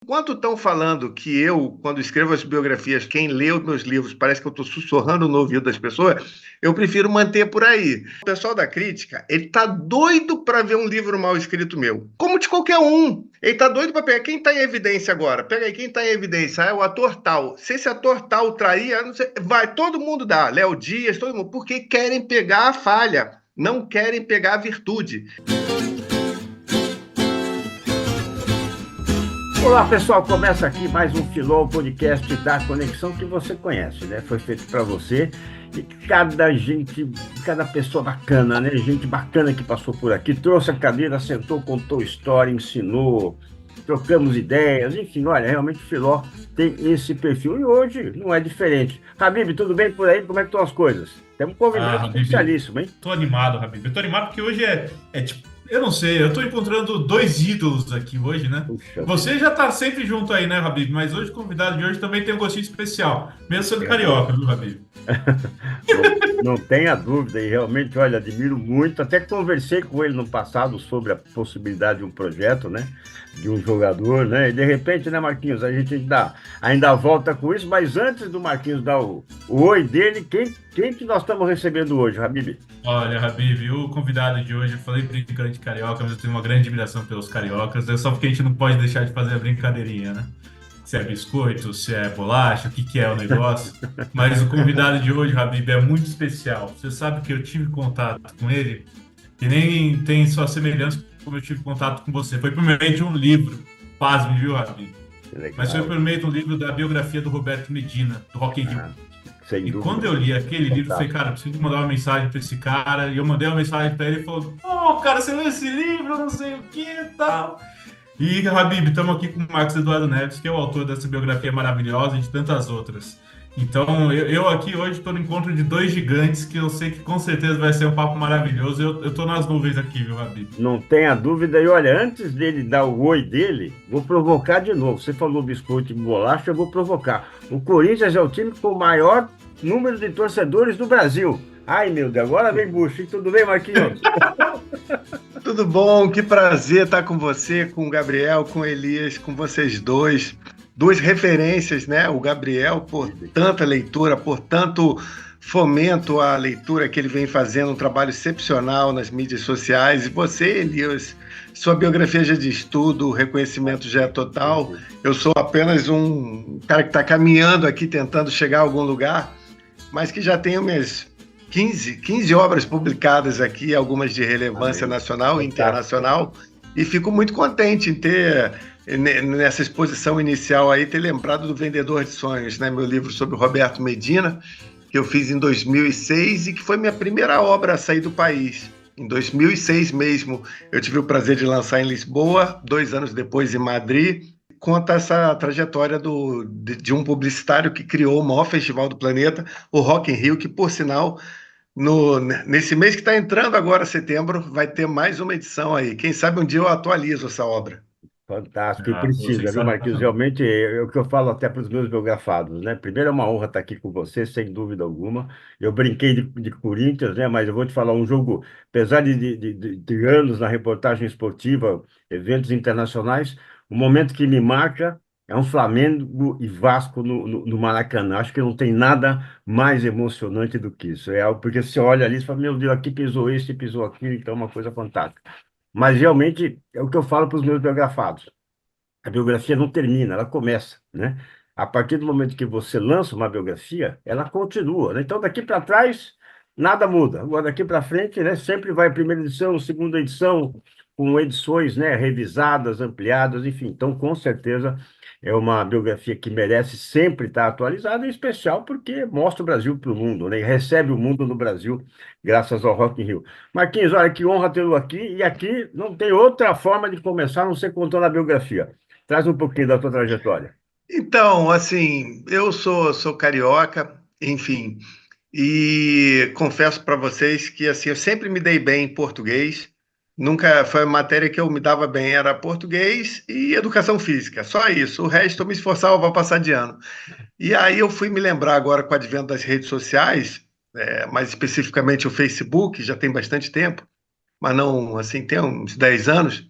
Enquanto estão falando que eu, quando escrevo as biografias, quem lê os meus livros, parece que eu estou sussurrando no ouvido das pessoas, eu prefiro manter por aí. O pessoal da crítica, ele tá doido para ver um livro mal escrito meu. Como de qualquer um. Ele tá doido para pegar quem está em evidência agora. Pega aí quem está em evidência. É o ator tal. Se esse ator tal trair, não sei, vai todo mundo dar. Léo Dias, todo mundo. Porque querem pegar a falha. Não querem pegar a virtude. Olá, pessoal. Começa aqui mais um Filó, podcast da Conexão que você conhece, né? Foi feito para você e cada pessoa bacana, né? Gente bacana que passou por aqui, trouxe a cadeira, sentou, contou história, ensinou, trocamos ideias, enfim, olha, realmente o Filó tem esse perfil e hoje não é diferente. Habib, tudo bem por aí? Como é que estão as coisas? Temos um convidado Habib, especialíssimo, hein? tô animado, Habib. Eu tô animado porque hoje é tipo, eu não sei, eu tô encontrando dois ídolos aqui hoje, né? Puxa vida. Você já tá sempre junto aí, né, Habib? Mas hoje o convidado de hoje também tem um gostinho especial, mesmo sendo carioca, viu, Habib? Não tenha dúvida, e realmente, olha, admiro muito. Até conversei com ele no passado sobre a possibilidade de um projeto, né? De um jogador, né? E de repente, né, Marquinhos, a gente ainda volta com isso, mas antes do Marquinhos dar o oi dele, quem que nós estamos recebendo hoje, Habib? Olha, Habib, o convidado de hoje, eu falei brincando de carioca, mas eu tenho uma grande admiração pelos cariocas, é só porque a gente não pode deixar de fazer a brincadeirinha, né? Se é biscoito, se é bolacha, o que que é o negócio. Mas o convidado de hoje, Habib, é muito especial. Você sabe que eu tive contato com ele, que nem tem sua semelhança como eu tive contato com você. Foi por meio de um livro, pasme, viu, Habib? Que Mas foi legal. por meio de um livro da biografia do Roberto Medina, do Rock in Rio. Ah, sem E quando dúvida. eu li aquele livro, eu falei, Fantástico. cara, preciso mandar uma mensagem para esse cara. E eu mandei uma mensagem para ele e falou: Pô, cara, você leu esse livro, não sei o que e tal. E, Habib, estamos aqui com o Marcos Eduardo Neves, que é o autor dessa biografia maravilhosa e de tantas outras. Então, eu aqui hoje estou no encontro de dois gigantes que eu sei que com certeza vai ser um papo maravilhoso. Eu estou nas nuvens aqui, viu, Habib? Não tenha dúvida. E olha, antes dele dar o oi dele, vou provocar de novo. Você falou biscoito e bolacha, eu vou provocar. O Corinthians é o time com o maior número de torcedores do Brasil. Ai, meu Deus, agora vem bucho. Tudo bem, Marquinhos? Tudo bom? Que prazer estar com você, com o Gabriel, com o Elias, com vocês dois. Duas referências, né? O Gabriel, por tanta leitura, por tanto fomento à leitura que ele vem fazendo, um trabalho excepcional nas mídias sociais. E você, Elias, sua biografia já diz tudo, o reconhecimento já é total. Eu sou apenas um cara que está caminhando aqui, tentando chegar a algum lugar, mas que já tenho minhas 15 obras publicadas aqui, algumas de relevância Amém. nacional e Fantástico. internacional, e fico muito contente em ter, nessa exposição inicial aí, ter lembrado do Vendedor de Sonhos, né? Meu livro sobre o Roberto Medina, que eu fiz em 2006 e que foi minha primeira obra a sair do país. Em 2006 mesmo, eu tive o prazer de lançar em Lisboa, 2 anos depois em Madrid. Conta essa trajetória de um publicitário que criou o maior festival do planeta, o Rock in Rio, que, por sinal, nesse mês que está entrando agora, setembro, vai ter mais uma edição aí. Quem sabe um dia eu atualizo essa obra. Fantástico, e Ah, pô, precisa, viu, Marquinhos? sensacional. Realmente é o que eu falo até para os meus biografados, né? Primeiro é uma honra estar aqui com você, sem dúvida alguma. Eu brinquei de Corinthians, né? Mas eu vou te falar, um jogo, apesar de anos na reportagem esportiva, eventos internacionais, o momento que me marca é um Flamengo e Vasco no Maracanã. Acho que não tem nada mais emocionante do que isso. É algo, porque você olha ali e fala, meu Deus, aqui pisou esse, pisou aquilo, então é uma coisa fantástica. Mas realmente é o que eu falo para os meus biografados. A biografia não termina, ela começa, né? A partir do momento que você lança uma biografia, ela continua, né? Então, daqui para trás, nada muda. Agora, daqui para frente, né, sempre vai primeira edição, segunda edição, com edições, né, revisadas, ampliadas, enfim. Então, com certeza, é uma biografia que merece sempre estar atualizada, em especial porque mostra o Brasil para o mundo, né? E recebe o mundo no Brasil, graças ao Rock in Rio. Marquinhos, olha que honra tê-lo aqui, e aqui não tem outra forma de começar a não ser contando a biografia. Traz um pouquinho da tua trajetória. Então, assim, eu sou carioca, enfim, e confesso para vocês que assim, eu sempre me dei bem em português. Nunca foi a matéria que eu me dava bem, era português e educação física, só isso. O resto eu me esforçava para passar de ano. E aí eu fui me lembrar agora com o advento das redes sociais, mais especificamente o Facebook, já tem bastante tempo, mas não, assim, tem uns 10 anos.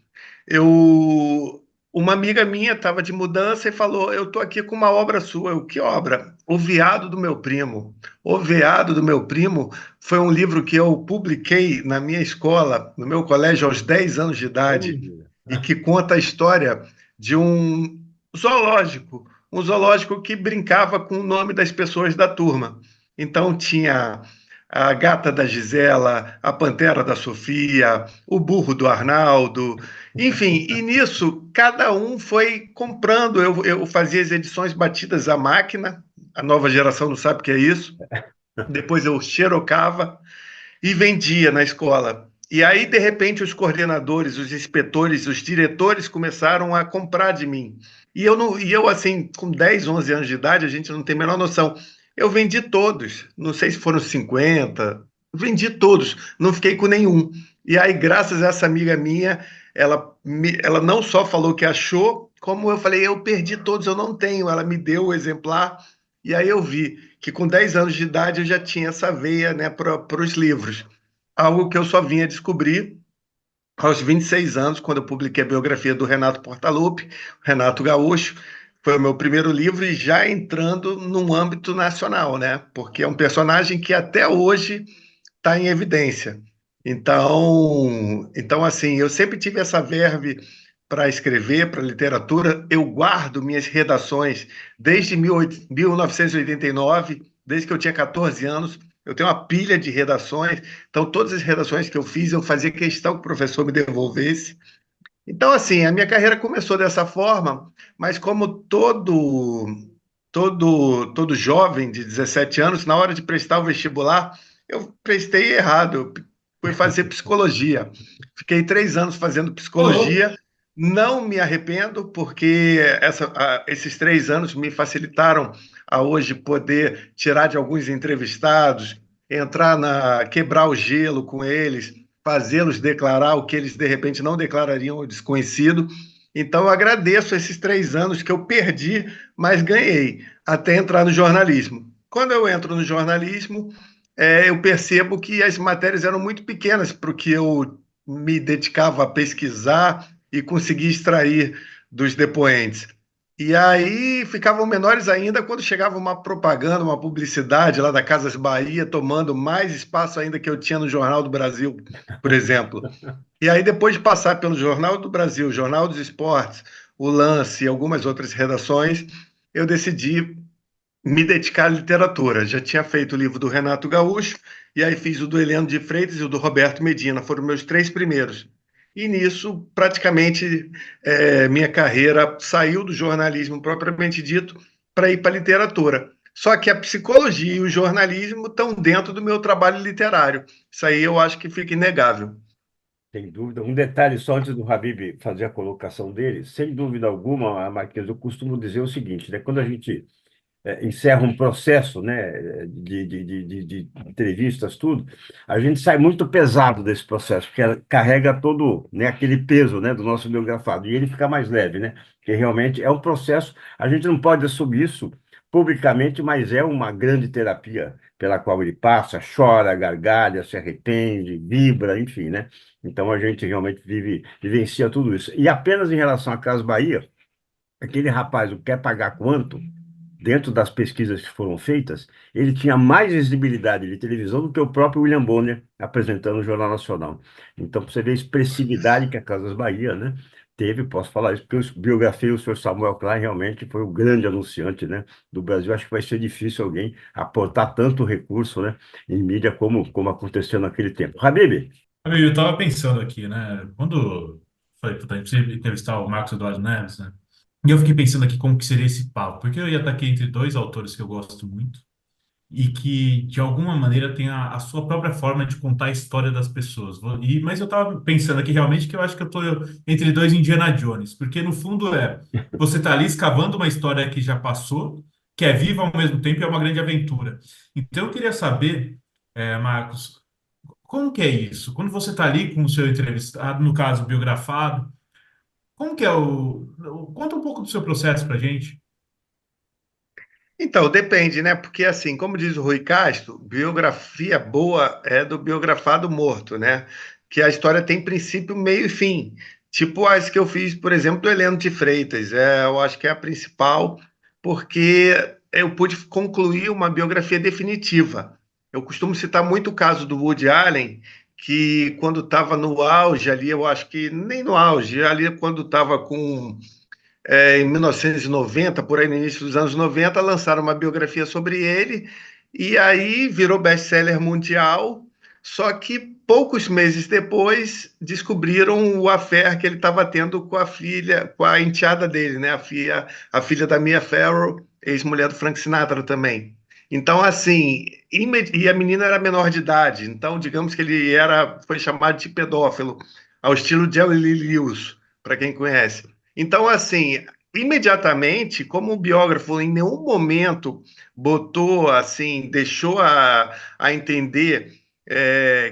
Eu Uma amiga minha estava de mudança e falou: Eu estou aqui com uma obra sua. Eu, que obra? O Veado do Meu Primo. O Veado do Meu Primo foi um livro que eu publiquei na minha escola, no meu colégio, aos 10 anos de idade, Olha. e que conta a história de zoológico, um zoológico que brincava com o nome das pessoas da turma. Então tinha a gata da Gisela, a pantera da Sofia, o burro do Arnaldo, enfim, e nisso cada um foi comprando. Eu fazia as edições batidas à máquina, a nova geração não sabe o que é isso. Depois eu xerocava e vendia na escola. E aí, de repente, os coordenadores, os inspetores, os diretores começaram a comprar de mim. E eu, não, e eu, assim, com 10, 11 anos de idade, a gente não tem a menor noção. Eu vendi todos, não sei se foram 50, vendi todos, não fiquei com nenhum. E aí, graças a essa amiga minha, ela não só falou que achou, como eu falei, eu perdi todos, eu não tenho. Ela me deu o exemplar, e aí eu vi que com 10 anos de idade eu já tinha essa veia, né, para os livros. Algo que eu só vinha descobrir aos 26 anos, quando eu publiquei a biografia do Renato Portaluppi, Renato Gaúcho. Foi o meu primeiro livro e já entrando num âmbito nacional, né? Porque é um personagem que até hoje está em evidência. Então, assim, eu sempre tive essa verve para escrever, para literatura. Eu guardo minhas redações desde 1989, desde que eu tinha 14 anos. Eu tenho uma pilha de redações. Então, todas as redações que eu fiz, eu fazia questão que o professor me devolvesse. Então, assim, a minha carreira começou dessa forma, mas como todo jovem de 17 anos, na hora de prestar o vestibular, eu prestei errado. Eu fui fazer psicologia. Fiquei 3 anos fazendo Ô, louco. psicologia. Não me arrependo, porque esses 3 anos me facilitaram a hoje poder tirar de alguns entrevistados, quebrar o gelo com eles, fazê-los declarar o que eles de repente não declarariam ao desconhecido. Então, eu agradeço esses 3 anos que eu perdi, mas ganhei, até entrar no jornalismo. Quando eu entro no jornalismo, eu percebo que as matérias eram muito pequenas para o que eu me dedicava a pesquisar e conseguir extrair dos depoentes. E aí ficavam menores ainda quando chegava uma propaganda, uma publicidade lá da Casas Bahia, tomando mais espaço ainda que eu tinha no Jornal do Brasil, por exemplo. E aí, depois de passar pelo Jornal do Brasil, Jornal dos Esportes, o Lance e algumas outras redações, eu decidi me dedicar à literatura. Já tinha feito o livro do Renato Gaúcho, e aí fiz o do Heleno de Freitas e o do Roberto Medina, foram meus 3 primeiros. E nisso, praticamente, minha carreira saiu do jornalismo propriamente dito para ir para a literatura. Só que a psicologia e o jornalismo estão dentro do meu trabalho literário. Isso aí eu acho que fica inegável. Sem dúvida. Um detalhe só antes do Habib fazer a colocação dele, sem dúvida alguma, Marquês, eu costumo dizer o seguinte, né? Quando a gente encerra um processo, né, de entrevistas, tudo, a gente sai muito pesado desse processo, porque ela carrega todo, né, aquele peso, né, do nosso biografado, e ele fica mais leve, né? Porque realmente é um processo, a gente não pode assumir isso publicamente, mas é uma grande terapia pela qual ele passa, chora, gargalha, se arrepende, vibra, enfim, né? Então a gente realmente vivencia tudo isso. E apenas em relação à Casa Bahia, aquele rapaz, o quer pagar quanto? Dentro das pesquisas que foram feitas, ele tinha mais visibilidade de televisão do que o próprio William Bonner apresentando o Jornal Nacional. Então, para você ver a expressividade que a Casas Bahia, né, teve, posso falar isso, porque eu biografei o senhor Samuel Klein, realmente foi o grande anunciante, né, do Brasil. Acho que vai ser difícil alguém aportar tanto recurso, né, em mídia como aconteceu naquele tempo. Habib, Amigo, eu tava pensando aqui, né? Quando falei, puta, a gente precisa entrevistar o Marcos Eduardo Neves, né? E eu fiquei pensando aqui como que seria esse papo, porque eu ia estar aqui entre dois autores que eu gosto muito e que, de alguma maneira, tem a sua própria forma de contar a história das pessoas. Mas eu tava pensando aqui realmente que eu acho que eu tô entre dois Indiana Jones, porque no fundo você tá ali escavando uma história que já passou, que é viva ao mesmo tempo e é uma grande aventura. Então eu queria saber, Marcos, como que é isso? Quando você está ali com o seu entrevistado, no caso, biografado, como que é Conta um pouco do seu processo para gente. Então, depende, né? Porque, assim, como diz o Rui Castro, biografia boa é do biografado morto, né? Que a história tem princípio, meio e fim. tipo as que eu fiz, por exemplo, do Heleno de Freitas. Eu acho que é a principal, porque eu pude concluir uma biografia definitiva. Eu costumo citar muito o caso do Woody Allen, que quando estava no auge ali, eu acho que nem no auge, ali quando estava em 1990, por aí no início dos anos 90, lançaram uma biografia sobre ele, e aí virou best-seller mundial, só que poucos meses depois descobriram o affair que ele estava tendo com a filha, com a enteada dele, né? A filha da Mia Farrow, ex-mulher do Frank Sinatra também. Então, assim, e a menina era menor de idade, então digamos que foi chamado de pedófilo, ao estilo Jerry Lee Lewis, para quem conhece. Então, assim, imediatamente, como o biógrafo em nenhum momento botou, assim, deixou a entender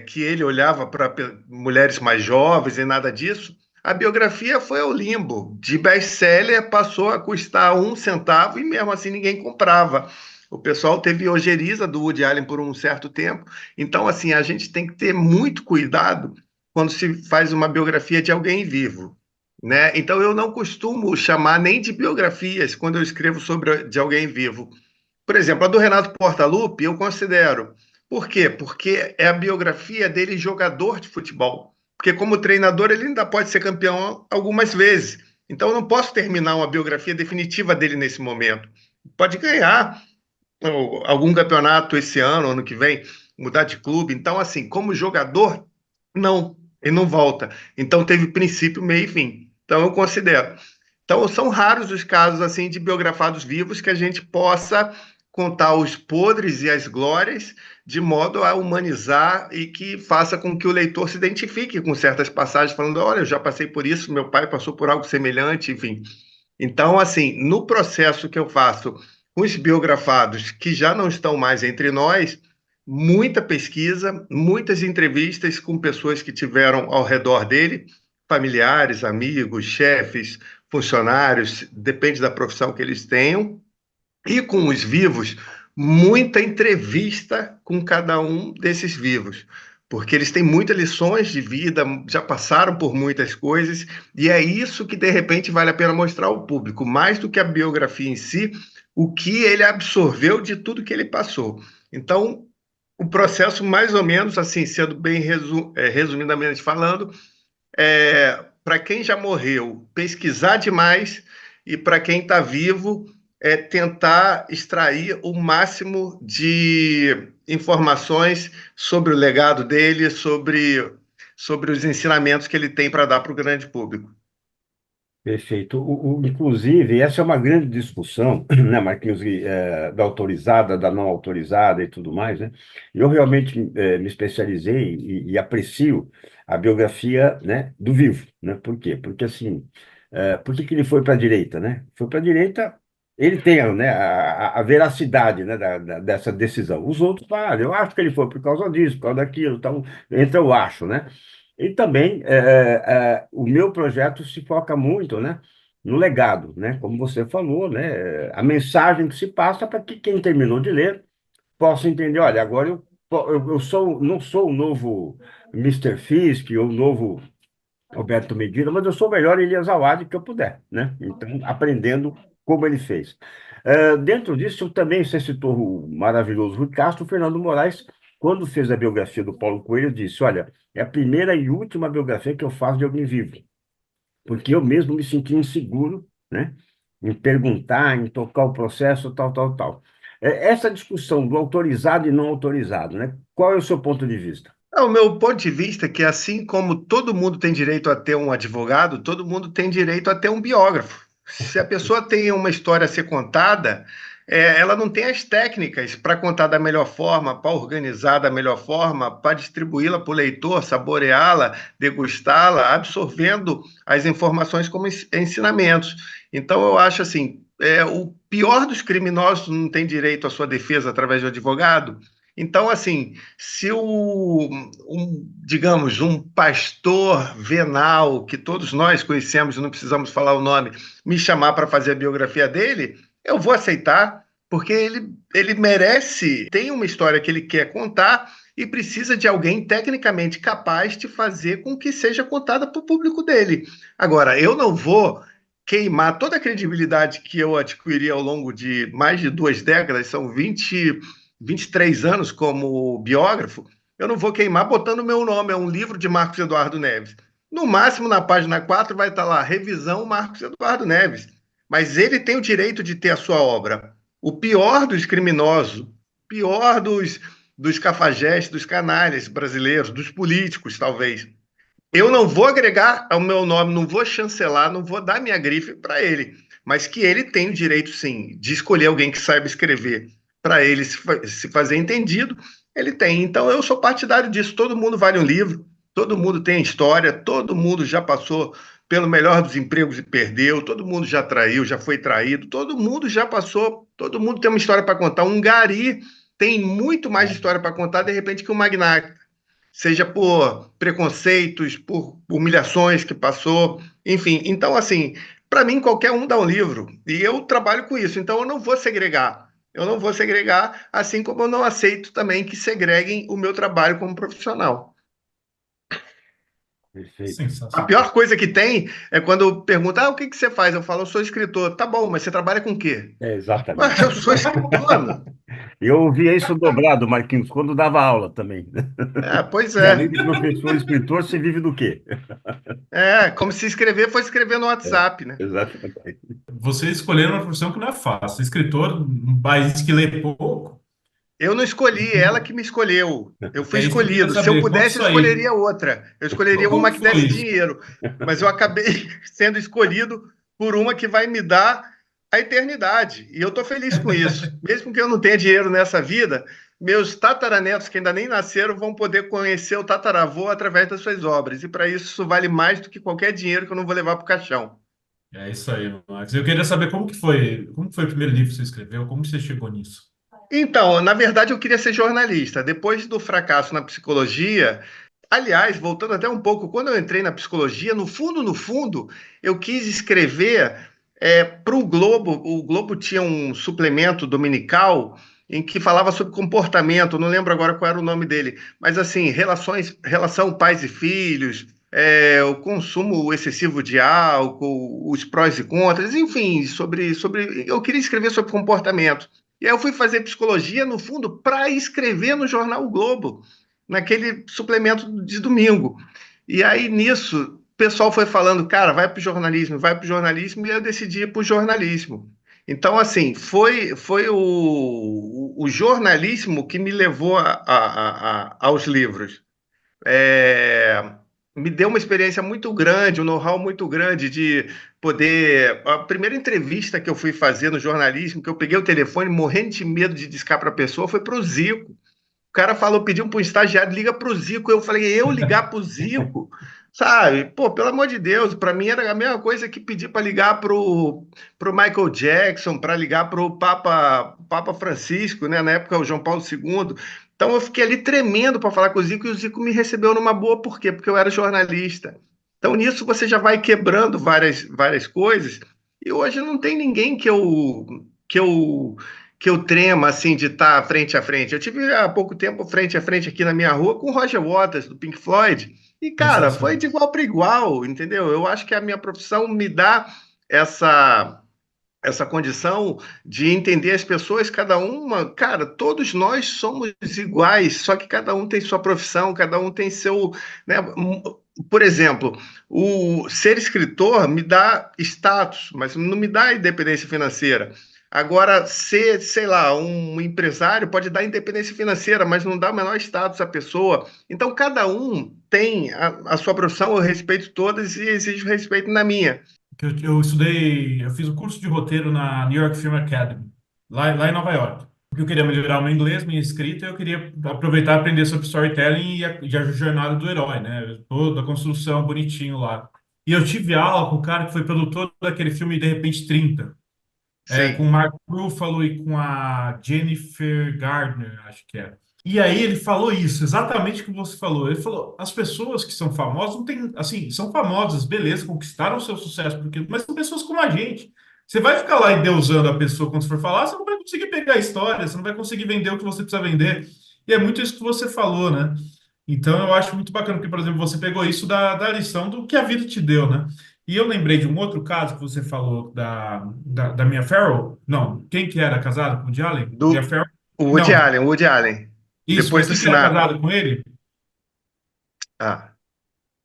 que ele olhava para mulheres mais jovens e nada disso, a biografia foi ao limbo. De best-seller passou a custar 1 centavo e mesmo assim ninguém comprava. O pessoal teve ojeriza do Woody Allen por um certo tempo. Então, assim, a gente tem que ter muito cuidado quando se faz uma biografia de alguém vivo, né? Então eu não costumo chamar nem de biografias quando eu escrevo sobre de alguém vivo. Por exemplo, a do Renato Portaluppi eu considero. Por quê? Porque é a biografia dele jogador de futebol. Porque como treinador ele ainda pode ser campeão algumas vezes. Então eu não posso terminar uma biografia definitiva dele nesse momento. Pode ganhar algum campeonato esse ano, ano que vem, mudar de clube. Então, assim, como jogador, não, ele não volta. Então, teve princípio, meio e fim. Então, eu considero. Então, são raros os casos assim de biografados vivos que a gente possa contar os podres e as glórias de modo a humanizar e que faça com que o leitor se identifique com certas passagens, falando: olha, eu já passei por isso, meu pai passou por algo semelhante, enfim. Então, assim, no processo que eu faço com os biografados que já não estão mais entre nós, muita pesquisa, muitas entrevistas com pessoas que tiveram ao redor dele, familiares, amigos, chefes, funcionários, depende da profissão que eles tenham, e com os vivos, muita entrevista com cada um desses vivos, porque eles têm muitas lições de vida, já passaram por muitas coisas, e é isso que de repente vale a pena mostrar ao público, mais do que a biografia em si, o que ele absorveu de tudo que ele passou. Então, o processo, mais ou menos, assim, sendo bem resumidamente falando, para quem já morreu, pesquisar demais, e para quem está vivo, tentar extrair o máximo de informações sobre o legado dele, sobre os ensinamentos que ele tem para dar para o grande público. Perfeito. Inclusive, essa é uma grande discussão, né, Marquinhos, da autorizada, da não autorizada e tudo mais, né? Eu realmente me especializei e aprecio a biografia, né, do vivo, né? Por quê? Porque, assim, por que que ele foi para a direita, né? Foi para a direita, ele tem, né, a veracidade, né, dessa decisão. Os outros falam: eu acho que ele foi por causa disso, por causa daquilo, então entra o acho, né? E também o meu projeto se foca muito, né, no legado, né, como você falou, né, a mensagem que se passa para que quem terminou de ler possa entender: olha, agora não sou o novo Mister Fisk ou o novo Roberto Medina, mas eu sou o melhor Elias Awad que eu puder, né? Então, aprendendo como ele fez. Dentro disso, também você citou o maravilhoso Rui Castro. O Fernando Moraes, quando fez a biografia do Paulo Coelho, disse: olha, é a primeira e última biografia que eu faço de alguém vivo, porque eu mesmo me senti inseguro, né, em perguntar, em tocar o processo, tal, tal, tal. Essa discussão do autorizado e não autorizado, né? Qual é o seu ponto de vista? O meu ponto de vista é que, assim como todo mundo tem direito a ter um advogado, todo mundo tem direito a ter um biógrafo. Se a pessoa tem uma história a ser contada, ela não tem as técnicas para contar da melhor forma, para organizar da melhor forma, para distribuí-la para o leitor, saboreá-la, degustá-la, absorvendo as informações como ensinamentos. Então, eu acho assim, o pior dos criminosos não tem direito à sua defesa através do advogado. Então, assim, se digamos, um pastor venal, que todos nós conhecemos, não precisamos falar o nome, me chamar para fazer a biografia dele, eu vou aceitar, porque ele merece, tem uma história que ele quer contar, e precisa de alguém tecnicamente capaz de fazer com que seja contada para o público dele. Agora, eu não vou queimar toda a credibilidade que eu adquiri ao longo de mais de 2 décadas, são 23 anos como biógrafo, eu não vou queimar botando o meu nome, é um livro de Marcos Eduardo Neves. No máximo, na página 4 vai estar lá, revisão Marcos Eduardo Neves. Mas ele tem o direito de ter a sua obra. O pior dos criminosos, pior dos cafajestes, dos canalhas brasileiros, dos políticos, talvez. Eu não vou agregar ao meu nome, não vou chancelar, não vou dar minha grife para ele, mas que ele tem o direito, sim, de escolher alguém que saiba escrever para ele se fazer entendido, ele tem. Então, eu sou partidário disso. Todo mundo vale um livro, todo mundo tem história, todo mundo já passou pelo melhor dos empregos e perdeu, todo mundo já traiu, já foi traído, todo mundo já passou, todo mundo tem uma história para contar. Um gari tem muito mais história para contar, de repente, que um magnata, seja por preconceitos, por humilhações que passou, enfim. Então, assim, para mim, qualquer um dá um livro, e eu trabalho com isso, então eu não vou segregar. Eu não vou segregar, assim como eu não aceito também que segreguem o meu trabalho como profissional. Perfeito. A Sensacional. pior coisa que tem é quando pergunta, o que você faz? Eu falo, eu sou escritor. Tá bom, mas você trabalha com o quê? Mas Exatamente. eu sou escritor, meu. Eu ouvia isso dobrado, Marquinhos, quando dava aula também. Pois E além é. de professor e escritor, você vive do quê? Como se escrever fosse escrever no WhatsApp, né? Exatamente. Você escolheu uma profissão que não é fácil. Escritor, num país que lê pouco, Eu não escolhi, ela que me escolheu. Eu fui é isso que eu queria escolhido. Se eu saber. Conta pudesse, eu isso aí. escolheria outra. Eu escolheria Como uma que que foi desse isso? dinheiro. Mas eu acabei sendo escolhido por uma que vai me dar a eternidade. E eu estou feliz com isso. Mesmo que eu não tenha dinheiro nessa vida, meus tataranetos, que ainda nem nasceram, vão poder conhecer o tataravô através das suas obras. E para isso vale mais do que qualquer dinheiro que eu não vou levar para o caixão. É isso aí, Max. Eu queria saber como que foi o primeiro livro que você escreveu, como você chegou nisso? Então, na verdade, eu queria ser jornalista. Depois do fracasso na psicologia, aliás, voltando até um pouco, quando eu entrei na psicologia, no fundo, eu quis escrever para o Globo. O Globo tinha um suplemento dominical em que falava sobre comportamento, não lembro agora qual era o nome dele, mas assim, relação pais e filhos, o consumo excessivo de álcool, os prós e contras, enfim, eu queria escrever sobre comportamento. E aí eu fui fazer psicologia, no fundo, para escrever no jornal o Globo, naquele suplemento de domingo. E aí, nisso, o pessoal foi falando, cara, vai para o jornalismo, e eu decidi ir para o jornalismo. Então, assim, foi o jornalismo que me levou aos livros. É, Me deu uma experiência muito grande, um know-how muito grande de poder. A primeira entrevista que eu fui fazer no jornalismo, que eu peguei o telefone morrendo de medo de discar para a pessoa, foi para o Zico. O cara falou, pediu para um estagiário, liga para o Zico. Eu falei, eu ligar para o Zico? Sabe? Pô, pelo amor de Deus, para mim era a mesma coisa que pedir para ligar pro Michael Jackson, para ligar para o Papa Francisco, né? Na época, o João Paulo II. Então eu fiquei ali tremendo para falar com o Zico e o Zico me recebeu numa boa, por quê? Porque eu era jornalista. Então nisso você já vai quebrando várias coisas, e hoje não tem ninguém que eu que eu trema assim de estar frente a frente. Eu tive há pouco tempo frente a frente aqui na minha rua com o Roger Waters, do Pink Floyd, e, cara, foi Sensacional. de igual para igual, entendeu? Eu acho que a minha profissão me dá essa, essa condição de entender as pessoas, cada uma, cara, todos nós somos iguais, só que cada um tem sua profissão, cada um tem seu, né? Por exemplo, o ser escritor me dá status, mas não me dá independência financeira. Agora, ser, sei lá, um empresário pode dar independência financeira, mas não dá o menor status à pessoa. Então, cada um tem a sua profissão, eu respeito todas e exijo respeito na minha. Eu fiz o curso de roteiro na New York Film Academy, lá em Nova York. Porque eu queria melhorar o meu inglês, minha escrita, e eu queria aproveitar e aprender sobre storytelling e a jornada do herói, né? Toda a construção bonitinho lá. E eu tive aula com o cara que foi produtor daquele filme De Repente 30, com o Sim. Mark Ruffalo e com a Jennifer Gardner, acho que é. E aí ele falou isso, exatamente o que você falou. Ele falou, as pessoas que são famosas não tem, assim, são famosas, beleza, conquistaram o seu sucesso, mas são pessoas como a gente. Você vai ficar lá endeusando a pessoa quando você for falar, você não vai conseguir pegar a história, você não vai conseguir vender o que você precisa vender. E é muito isso que você falou, né? Então eu acho muito bacana, porque, por exemplo, você pegou isso da lição do que a vida te deu, né? E eu lembrei de um outro caso que você falou da Mia Farrow. Não, quem que era casada com o Woody Allen? Mia Do Farrow? Woody Não, Allen, Woody Allen. isso, Depois mas do quem que era Sinatra. casada com ele? Ah.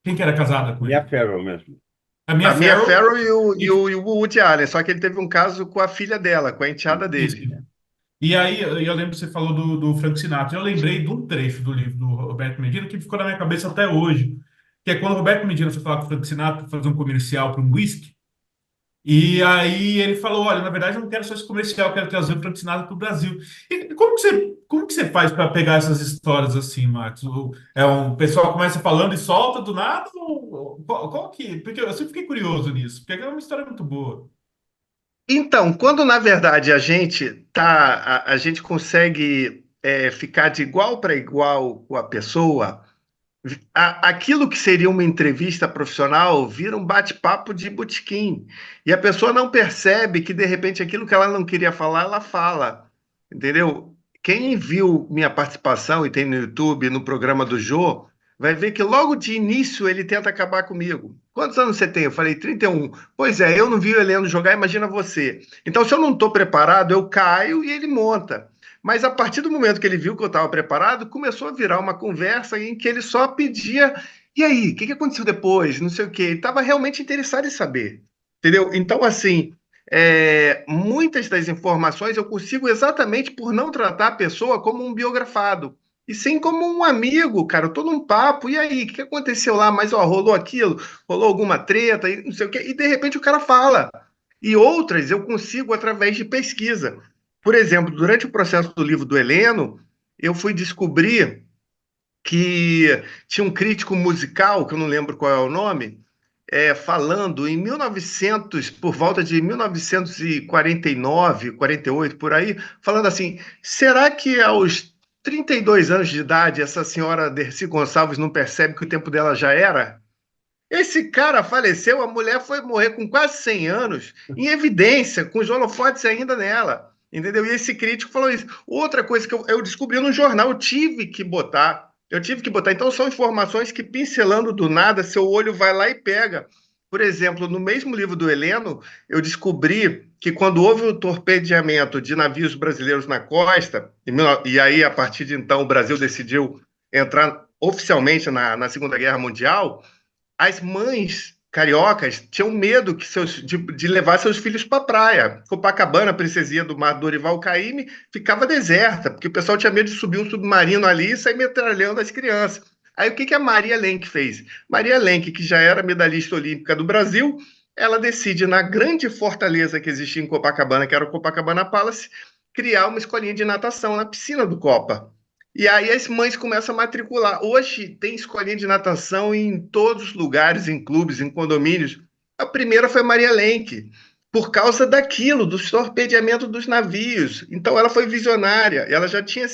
Quem que era casada com E a ele? Farrell mesmo. A Mia A Mia Farrow. Farrow e o Woody Allen, só que ele teve um caso com a filha dela, com a enteada Isso. dele. E aí, eu lembro que você falou do Frank Sinatra. Eu lembrei de um trecho do livro do Roberto Medina que ficou na minha cabeça até hoje. Que é quando o Roberto Medina foi falar com o Frank Sinatra para fazer um comercial para um whisky. E aí ele falou: Olha, na verdade, eu não quero só esse comercial, eu quero trazer o Frank Sinatra para o Brasil. E como que você faz para pegar essas histórias assim, Max? O pessoal começa falando e solta do nada? Qual que? Porque eu sempre fiquei curioso nisso, porque é uma história muito boa. Então, quando na verdade a gente consegue ficar de igual para igual com a pessoa, aquilo que seria uma entrevista profissional vira um bate-papo de botequim. E a pessoa não percebe que, de repente, aquilo que ela não queria falar, ela fala. Entendeu? Quem viu minha participação e tem no YouTube, no programa do Jô, vai ver que logo de início ele tenta acabar comigo. Quantos anos você tem? Eu falei 31. Pois é, eu não vi o Heleno jogar, imagina você. Então, se eu não estou preparado, eu caio e ele monta. Mas a partir do momento que ele viu que eu estava preparado, começou a virar uma conversa em que ele só pedia: e aí, o que aconteceu depois? Não sei o quê. Ele estava realmente interessado em saber. Entendeu? Então, assim, muitas das informações eu consigo exatamente por não tratar a pessoa como um biografado. E sim como um amigo, cara. Eu tô num papo, e aí, o que aconteceu lá? Mas, ó, rolou aquilo, rolou alguma treta, e não sei o quê, e de repente o cara fala. E outras eu consigo através de pesquisa. Por exemplo, durante o processo do livro do Heleno, eu fui descobrir que tinha um crítico musical, que eu não lembro qual é o nome, falando em 1900, por volta de 1949, 48, por aí, falando assim: será que aos 32 anos de idade essa senhora Dercy Gonçalves não percebe que o tempo dela já era? Esse cara faleceu, a mulher foi morrer com quase 100 anos, em evidência, com os holofotes ainda nela. Entendeu? E esse crítico falou isso. Outra coisa que eu descobri no jornal, eu tive que botar. Eu tive que botar. Então, são informações que, pincelando do nada, seu olho vai lá e pega. Por exemplo, no mesmo livro do Heleno, eu descobri que quando houve o torpedeamento de navios brasileiros na costa, e aí, a partir de então, o Brasil decidiu entrar oficialmente na Segunda Guerra Mundial, as mães cariocas tinham medo de levar seus filhos para a praia. Copacabana, princesinha do mar Dorival Caymmi, ficava deserta, porque o pessoal tinha medo de subir um submarino ali e sair metralhando as crianças. Aí o que que a Maria Lenk fez? Maria Lenk, que já era medalhista olímpica do Brasil, ela decide, na grande fortaleza que existia em Copacabana, que era o Copacabana Palace, criar uma escolinha de natação na piscina do Copa. E aí as mães começam a matricular. Hoje tem escolinha de natação em todos os lugares, em clubes, em condomínios. A primeira foi Maria Lenk, por causa daquilo, do torpedeamento dos navios. Então ela foi visionária, ela já tinha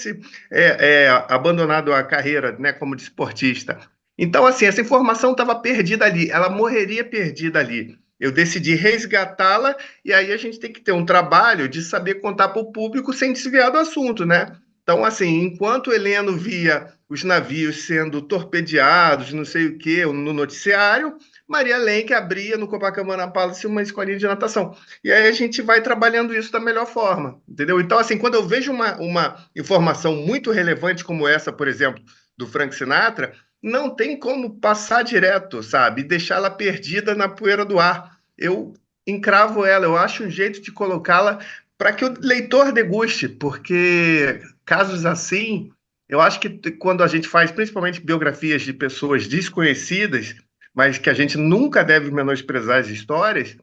abandonado a carreira, né, como desportista. Então, assim, essa informação estava perdida ali, ela morreria perdida ali. Eu decidi resgatá-la, e aí a gente tem que ter um trabalho de saber contar para o público sem desviar do assunto, né? Então, assim, enquanto o Heleno via os navios sendo torpedeados, não sei o quê, no noticiário, Maria Lenk abria no Copacabana Palace uma escolinha de natação. E aí a gente vai trabalhando isso da melhor forma, entendeu? Então, assim, quando eu vejo uma informação muito relevante como essa, por exemplo, do Frank Sinatra, não tem como passar direto, sabe? E deixá-la perdida na poeira do ar. Eu encravo ela, eu acho um jeito de colocá-la para que o leitor deguste, porque casos assim, eu acho que quando a gente faz principalmente biografias de pessoas desconhecidas, mas que a gente nunca deve menosprezar as histórias,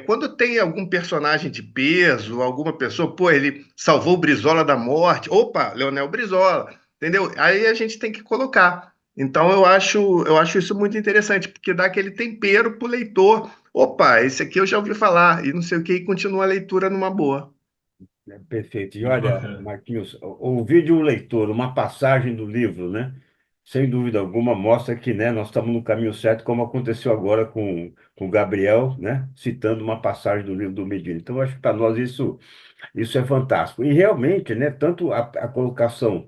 quando tem algum personagem de peso, alguma pessoa, pô, ele salvou o Brizola da morte, opa, Leonel Brizola, entendeu? Aí a gente tem que colocar. Então eu acho isso muito interessante, porque dá aquele tempero pro leitor. Opa, esse aqui eu já ouvi falar, e não sei o que, e continua a leitura numa boa. É perfeito. E Muito olha, bacana. Marquinhos, ouvir de um leitor uma passagem do livro, né? Sem dúvida alguma, mostra que, né, nós estamos no caminho certo, como aconteceu agora com o Gabriel, né? Citando uma passagem do livro do Medina. Então, eu acho que para nós isso é fantástico. E realmente, né, tanto a colocação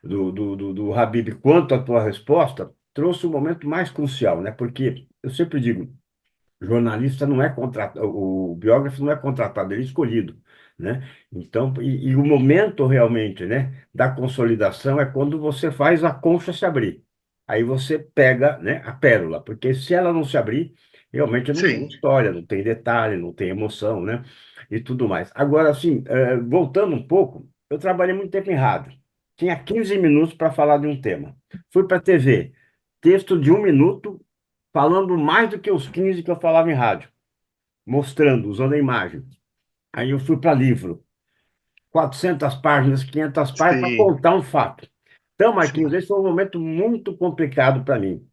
do Habib quanto à tua resposta trouxe o momento mais crucial, né? Porque eu sempre digo, jornalista não é contratado, o biógrafo não é contratado, ele é escolhido, né? Então, e o momento realmente, né, da consolidação é quando você faz a concha se abrir. Aí você pega, né, a pérola, porque se ela não se abrir, realmente não tem Sim. história, não tem detalhe, não tem emoção, né? E tudo mais. Agora, assim, voltando um pouco, eu trabalhei muito tempo em rádio. Tinha 15 minutos para falar de um tema. Fui para a TV, texto de 1 minuto, falando mais do que os 15 que eu falava em rádio, mostrando, usando a imagem. Aí eu fui para livro, 400 páginas, 500 páginas, para Sim, contar um fato. Então, Marquinhos, sim. esse foi um momento muito complicado para mim.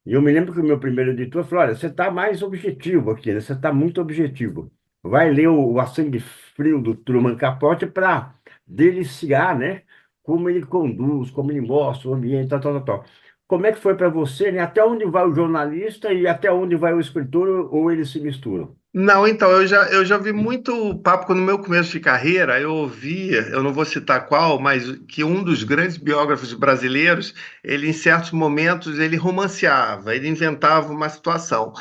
E eu me lembro que o meu primeiro editor falou: olha, você está mais objetivo aqui, né? Você está muito objetivo. Vai ler o A Sangue Frio do Truman Capote para deliciar, né? Como ele conduz, como ele mostra o ambiente, tal, tal, tal, tal. Como é que foi para você, né? Até onde vai o jornalista e até onde vai o escritor, ou eles se misturam? Não, então, eu já vi muito papo no meu começo de carreira, eu ouvia, eu não vou citar qual, mas que um dos grandes biógrafos brasileiros, ele em certos momentos, ele romanceava, ele inventava uma situação.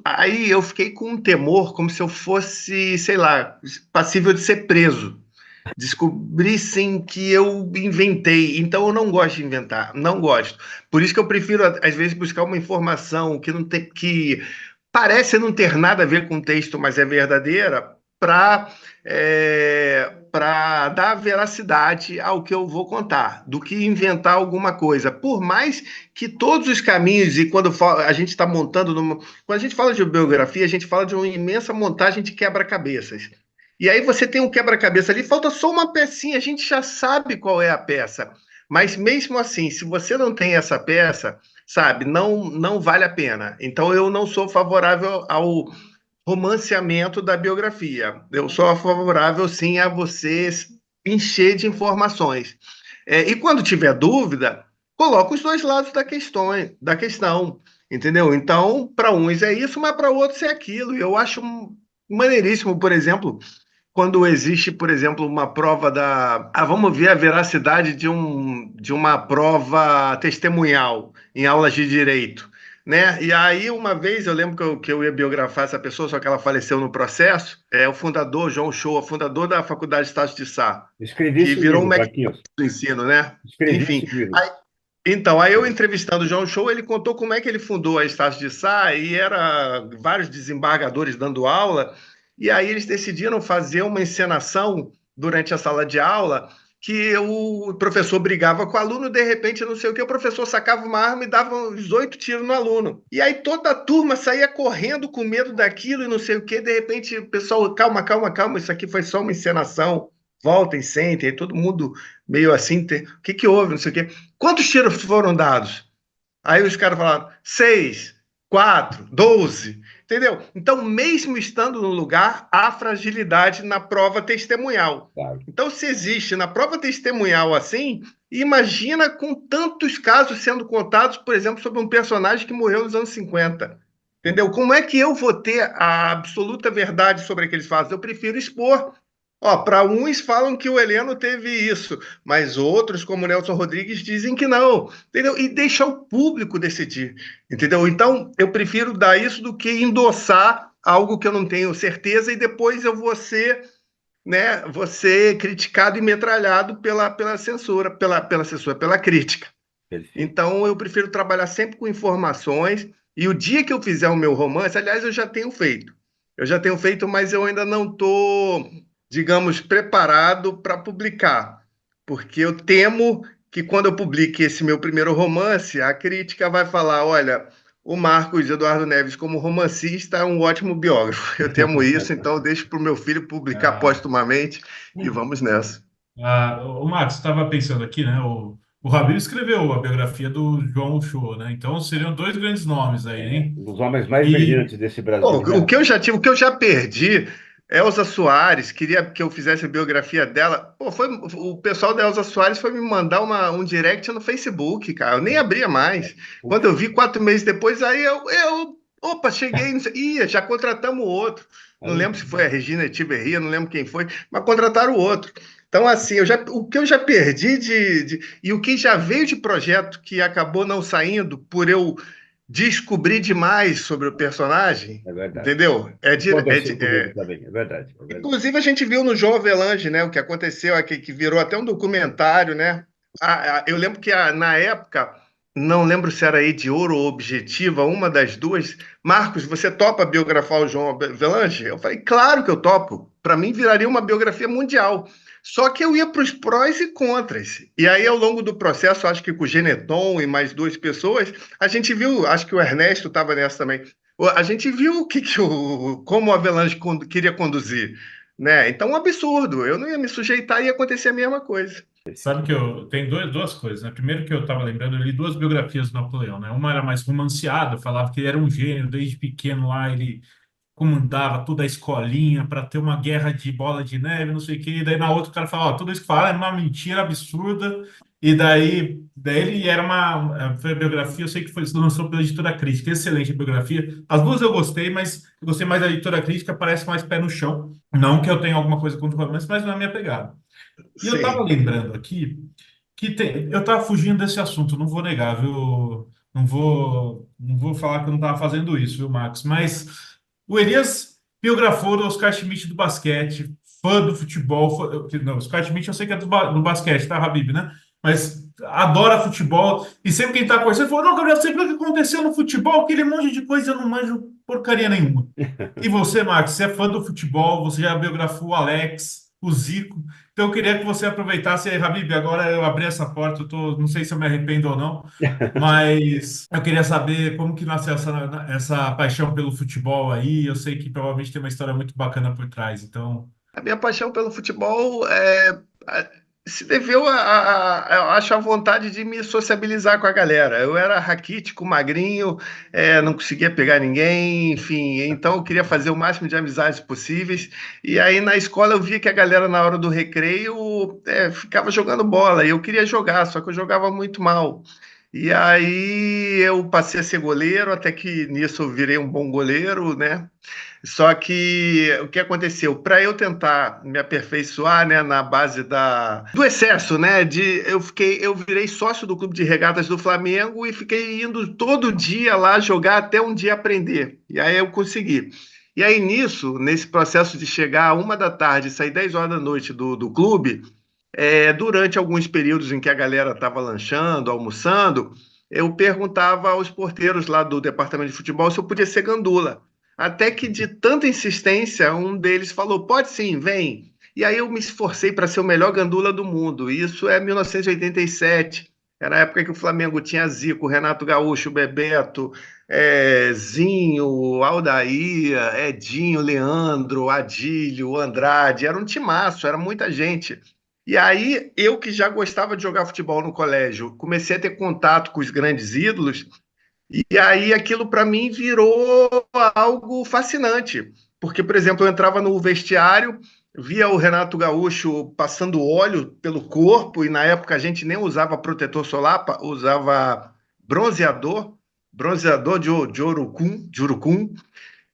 Aí eu fiquei com um temor, como se eu fosse, sei lá, passível de ser preso. Descobri sim que eu inventei, então eu não gosto de inventar, não gosto. Por isso que eu prefiro às vezes buscar uma informação que não tem, que parece não ter nada a ver com o texto, mas é verdadeira, para dar veracidade ao que eu vou contar, do que inventar alguma coisa. Por mais que todos os caminhos, e a gente está montando, quando a gente fala de biografia, a gente fala de uma imensa montagem de quebra-cabeças. E aí você tem um quebra-cabeça ali, falta só uma pecinha, a gente já sabe qual é a peça. Mas mesmo assim, se você não tem essa peça, sabe, não vale a pena. Então eu não sou favorável ao romanceamento da biografia. Eu sou favorável sim a você encher de informações. E quando tiver dúvida, coloca os dois lados da questão, entendeu? Então, para uns é isso, mas para outros é aquilo. E eu acho maneiríssimo, por exemplo, quando existe, por exemplo, uma prova da. Ah, vamos ver a veracidade de uma prova testemunhal em aulas de direito. Né? E aí, uma vez, eu lembro que eu ia biografar essa pessoa, só que ela faleceu no processo, o fundador, João Shoa, fundador da Faculdade de Estácio de Sá, Escrevi que esse virou um livro, mestre Marquinhos. do ensino, né? Escrevi esse Enfim, livro. então, aí eu entrevistando o João Show, ele contou como é que ele fundou a Estácio de Sá e era vários desembargadores dando aula, e aí eles decidiram fazer uma encenação durante a sala de aula que o professor brigava com o aluno, de repente, não sei o que, o professor sacava uma arma e dava uns 8 tiros no aluno. E aí toda a turma saía correndo com medo daquilo e não sei o que, de repente o pessoal, calma, calma, calma, isso aqui foi só uma encenação, voltem, sentem, aí todo mundo meio assim, o que que houve, não sei o quê. Quantos tiros foram dados? Aí os caras falaram: 6, 4, 12. Entendeu? Então, mesmo estando no lugar, há fragilidade na prova testemunhal. Claro. Então, se existe na prova testemunhal assim, imagina com tantos casos sendo contados, por exemplo, sobre um personagem que morreu nos anos 50. Entendeu? Como é que eu vou ter a absoluta verdade sobre aqueles fatos? Eu prefiro expor. Ó, para uns falam que o Heleno teve isso, mas outros, como o Nelson Rodrigues, dizem que não, entendeu? E deixar o público decidir, entendeu? Então, eu prefiro dar isso do que endossar algo que eu não tenho certeza e depois eu vou ser criticado e metralhado pela censura, pela crítica. Perfeito. Então, eu prefiro trabalhar sempre com informações. E o dia que eu fizer o meu romance, aliás, eu já tenho feito. Eu já tenho feito, mas eu ainda não estou, digamos, preparado para publicar. Porque eu temo que quando eu publique esse meu primeiro romance, a crítica vai falar: olha, o Marcos Eduardo Neves, como romancista, é um ótimo biógrafo. Eu temo isso, então eu deixo para o meu filho publicar Ah, póstumamente e vamos nessa. o Marcos, estava pensando aqui, né? O Rabir escreveu a biografia do João Show, né? Então seriam dois grandes nomes aí, hein? Um dos homens mais E brilhantes desse Pô, Brasil, o né? que eu já tive, o que eu já perdi, Elza Soares, queria que eu fizesse a biografia dela. Pô, o pessoal da Elza Soares foi me mandar um direct no Facebook, cara. Eu nem abria mais. Quando Puxa, eu vi 4 meses depois, aí eu Opa, cheguei, não sei. Ih, já contratamos o outro. Não Aí, lembro se foi a Regina Etcheverria, não lembro quem foi, mas contrataram o outro. Então, assim, o que eu já perdi e o que já veio de projeto que acabou não saindo por eu descobrir demais sobre o personagem, é verdade. entendeu? Aconteceu comigo também, é verdade, é verdade. Inclusive, a gente viu no João Avelange, né, o que aconteceu aqui, que virou até um documentário, né? Eu lembro que na época, não lembro se era aí de Ouro ou Objetiva, uma das duas. Marcos, você topa biografar o João Avelange? Eu falei, claro que eu topo. Para mim, viraria uma biografia mundial. Só que eu ia para os prós e contras. E aí, ao longo do processo, acho que com o Geneton e mais duas pessoas, a gente viu, acho que o Ernesto estava nessa também. A gente viu como o Avelange queria conduzir, né? Então, um absurdo. Eu não ia me sujeitar e ia acontecer a mesma coisa. Sabe que eu tem duas coisas, né? Primeiro que eu estava lembrando, eu li duas biografias do Napoleão, né? Uma era mais romanceada, falava que ele era um gênio, desde pequeno lá ele comandava toda a escolinha para ter uma guerra de bola de neve, não sei o quê. E daí na outra o cara fala, ó, tudo isso que fala é uma mentira absurda. E daí ele era foi a biografia, eu sei que foi lançou pela Editora Crítica, excelente a biografia. As duas eu gostei, mas eu gostei mais da Editora Crítica, parece mais pé no chão. Não que eu tenha alguma coisa contra o romance, mas não é a minha pegada. E eu estava Sim. lembrando aqui eu estava fugindo desse assunto, não vou negar, viu? Não vou falar que eu não estava fazendo isso, viu, Max? Mas o Elias biografou o Oscar Schmidt do basquete, fã do futebol. Não, o Oscar Schmidt eu sei que é do basquete, tá, Habib, né? Mas adora futebol. E sempre quem está conversando falou: Não, Gabriel, você viu o que aconteceu no futebol? Aquele monte de coisa, eu não manjo porcaria nenhuma. E você, Max, você é fã do futebol, você já biografou o Alex, o Zico. Então, eu queria que você aproveitasse aí, Habib. Agora eu abri essa porta, não sei se eu me arrependo ou não, mas eu queria saber como que nasceu essa paixão pelo futebol aí. Eu sei que provavelmente tem uma história muito bacana por trás, então. A minha paixão pelo futebol se deveu eu acho, a vontade de me sociabilizar com a galera. Eu era raquítico, magrinho, não conseguia pegar ninguém, enfim. Então eu queria fazer o máximo de amizades possíveis. E aí na escola eu via que a galera na hora do recreio ficava jogando bola. E eu queria jogar, só que eu jogava muito mal. E aí eu passei a ser goleiro, até que nisso eu virei um bom goleiro, né? Só que o que aconteceu? Para eu tentar me aperfeiçoar, né, na base do excesso, né, eu virei sócio do Clube de Regatas do Flamengo e fiquei indo todo dia lá jogar até um dia aprender. E aí eu consegui. E aí nisso, nesse processo de chegar a 1 da tarde e sair 10 horas da noite do clube, durante alguns períodos em que a galera estava lanchando, almoçando, eu perguntava aos porteiros lá do departamento de futebol se eu podia ser gandula. Até que, de tanta insistência, um deles falou: pode sim, vem. E aí eu me esforcei para ser o melhor gandula do mundo. Isso é 1987. Era a época que o Flamengo tinha Zico, Renato Gaúcho, Bebeto, Zinho, Aldair, Edinho, Leandro, Adílio, Andrade. Era um timaço, era muita gente. E aí, eu que já gostava de jogar futebol no colégio, comecei a ter contato com os grandes ídolos, e aí aquilo para mim virou algo fascinante. Porque, por exemplo, eu entrava no vestiário, via o Renato Gaúcho passando óleo pelo corpo, e na época a gente nem usava protetor solar, usava bronzeador, bronzeador de urucum.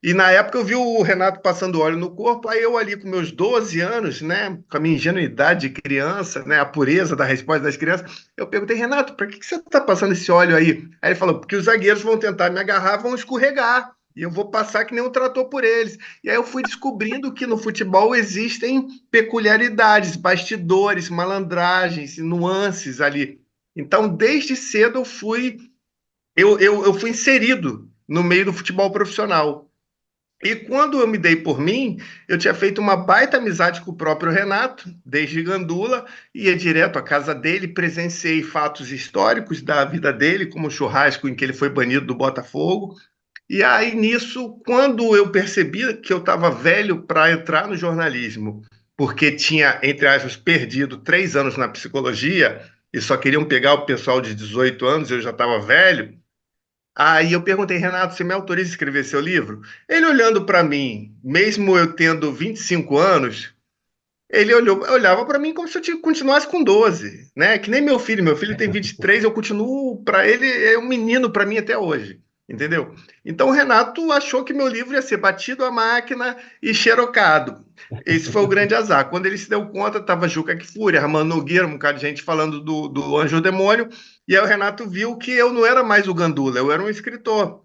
E na época eu vi o Renato passando óleo no corpo, aí eu ali com meus 12 anos, né, com a minha ingenuidade de criança, né, a pureza da resposta das crianças, eu perguntei: Renato, para que você está passando esse óleo aí? Aí ele falou: porque os zagueiros vão tentar me agarrar, vão escorregar, e eu vou passar que nem um trator por eles. E aí eu fui descobrindo que no futebol existem peculiaridades, bastidores, malandragens, nuances ali. Então, desde cedo eu fui inserido no meio do futebol profissional. E quando eu me dei por mim, eu tinha feito uma baita amizade com o próprio Renato, desde Gandula, ia direto à casa dele, presenciei fatos históricos da vida dele, como o churrasco em que ele foi banido do Botafogo. E aí, nisso, quando eu percebi que eu estava velho para entrar no jornalismo, porque tinha, entre aspas, perdido 3 anos na psicologia e só queriam pegar o pessoal de 18 anos, eu já estava velho. Aí eu perguntei: Renato, você me autoriza a escrever seu livro? Ele olhando para mim, mesmo eu tendo 25 anos, ele olhava para mim como se eu continuasse com 12, né? Que nem meu filho tem 23, eu continuo, para ele, é um menino para mim até hoje. entendeu? Então o Renato achou que meu livro ia ser batido à máquina e xerocado. Esse foi o grande azar. Quando ele se deu conta, estava Juca Kfouri, Armando Nogueira, um bocado de gente falando do Anjo Demônio, e aí o Renato viu que eu não era mais o Gandula, eu era um escritor,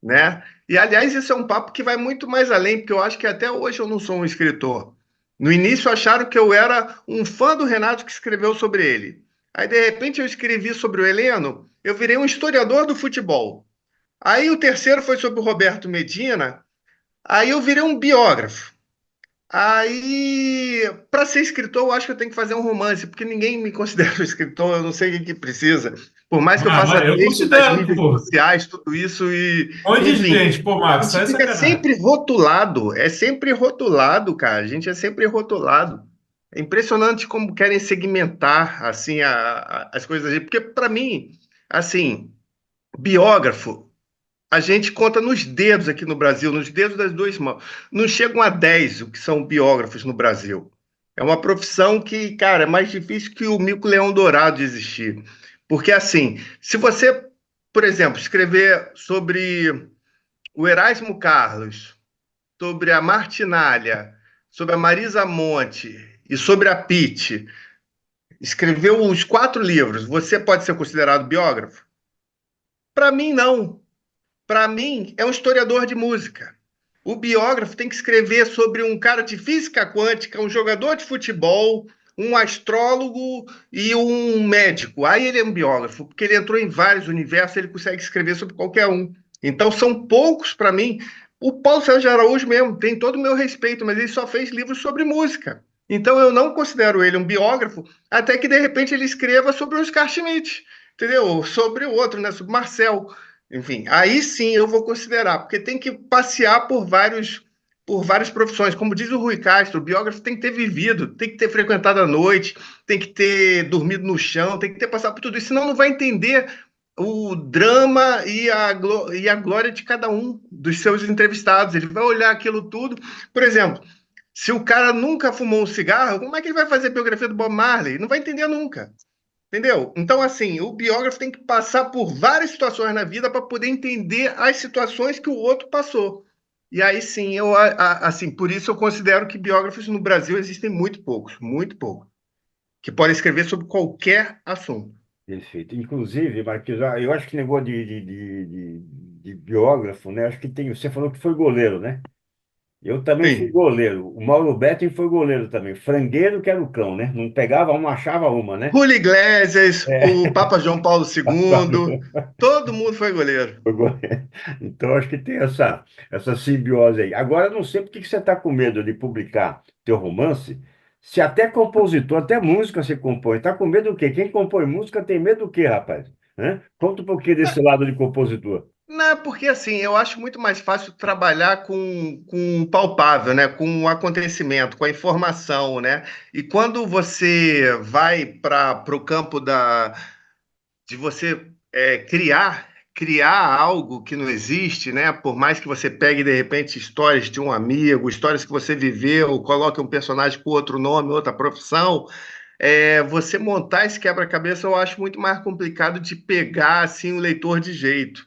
né? E, aliás, isso é um papo que vai muito mais além, porque eu acho que até hoje eu não sou um escritor. No início acharam que eu era um fã do Renato que escreveu sobre ele. Aí, de repente, eu escrevi sobre o Heleno, eu virei um historiador do futebol. Aí o terceiro foi sobre o Roberto Medina, aí eu virei um biógrafo. Aí, para ser escritor, eu acho que eu tenho que fazer um romance, porque ninguém me considera um escritor, eu não sei o que precisa. Por mais que eu faça Mas eu texto das considero, mídias pô. sociais, tudo isso, e, Um monte de enfim, gente, pô, a Marcos, gente sai fica sacanagem. sempre rotulado, é sempre rotulado, cara. A gente é sempre rotulado. É impressionante como querem segmentar assim as coisas, porque para mim, assim, biógrafo, a gente conta nos dedos aqui no Brasil, nos dedos das duas mãos. Não chegam a 10 o que são biógrafos no Brasil. É uma profissão que, cara, é mais difícil que o mico-leão dourado de existir. Porque, assim, se você, por exemplo, escrever sobre o Erasmo Carlos, sobre a Martinália, sobre a Marisa Monte e sobre a Pitt, escreveu os 4 livros, você pode ser considerado biógrafo? Para mim, não. Para mim, é um historiador de música. O biógrafo tem que escrever sobre um cara de física quântica, um jogador de futebol, um astrólogo e um médico. Aí ele é um biógrafo, porque ele entrou em vários universos, ele consegue escrever sobre qualquer um. Então são poucos para mim. O Paulo Sérgio Araújo mesmo tem todo o meu respeito, mas ele só fez livros sobre música. Então eu não considero ele um biógrafo, até que de repente ele escreva sobre o Oscar Schmidt, entendeu? Sobre o outro, né? Sobre Marcel. Enfim, aí sim eu vou considerar, porque tem que passear por várias profissões. Como diz o Rui Castro, o biógrafo tem que ter vivido, tem que ter frequentado a noite, tem que ter dormido no chão, tem que ter passado por tudo isso, senão não vai entender o drama e a glória de cada um dos seus entrevistados. Ele vai olhar aquilo tudo. Por exemplo, se o cara nunca fumou um cigarro, como é que ele vai fazer a biografia do Bob Marley? Não vai entender nunca. Entendeu? Então, assim, o biógrafo tem que passar por várias situações na vida para poder entender as situações que o outro passou. E aí sim, assim, por isso eu considero que biógrafos no Brasil existem muito poucos, que podem escrever sobre qualquer assunto. Perfeito. Inclusive, Marquinhos, eu acho que negócio de biógrafo, né? Acho que tem. Você falou que foi goleiro, né? Eu também fui Sim. goleiro. O Mauro Betting foi goleiro também. Frangueiro que era o cão, né? Não pegava uma, achava uma, né? Julio Iglesias, É. o Papa João Paulo II, todo mundo foi goleiro. Foi goleiro. Então, acho que tem essa simbiose aí. Agora, eu não sei por que que você está com medo de publicar teu romance, se até compositor, até música você compõe. Está com medo do quê? Quem compõe música tem medo do quê, rapaz? Hã? Conta um pouquinho desse lado de compositor. Não, porque assim, eu acho muito mais fácil trabalhar com o palpável, né? Com o acontecimento, com a informação, né? E quando você vai para o campo de você criar algo que não existe, né? Por mais que você pegue, de repente, histórias de um amigo, histórias que você viveu, coloque um personagem com outro nome, outra profissão, você montar esse quebra-cabeça eu acho muito mais complicado de pegar assim o leitor de jeito.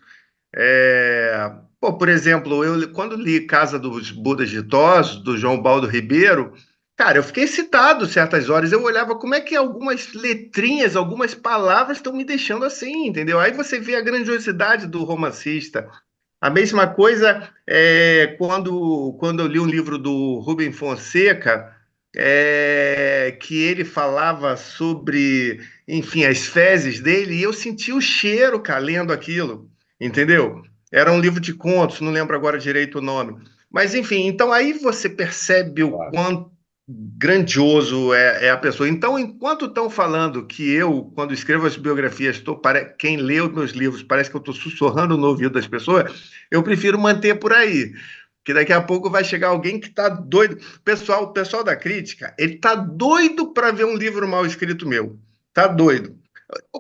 Pô, por exemplo, eu quando li Casa dos Budas Ditosos, do João Baldo Ribeiro, cara, eu fiquei excitado certas horas. Eu olhava como é que algumas letrinhas, algumas palavras estão me deixando assim, entendeu? Aí você vê a grandiosidade do romancista. A mesma coisa quando eu li um livro do Rubem Fonseca, que ele falava sobre, enfim, as fezes dele, e eu senti o cheiro, cara, lendo aquilo, entendeu? Era um livro de contos, não lembro agora direito o nome. Mas, enfim, então aí você percebe o Claro. quanto grandioso é a pessoa. Então, enquanto estão falando que eu, quando escrevo as biografias, quem lê os meus livros parece que eu estou sussurrando no ouvido das pessoas, eu prefiro manter por aí. Porque daqui a pouco vai chegar alguém que está doido. O pessoal da crítica, ele está doido para ver um livro mal escrito meu. Tá doido.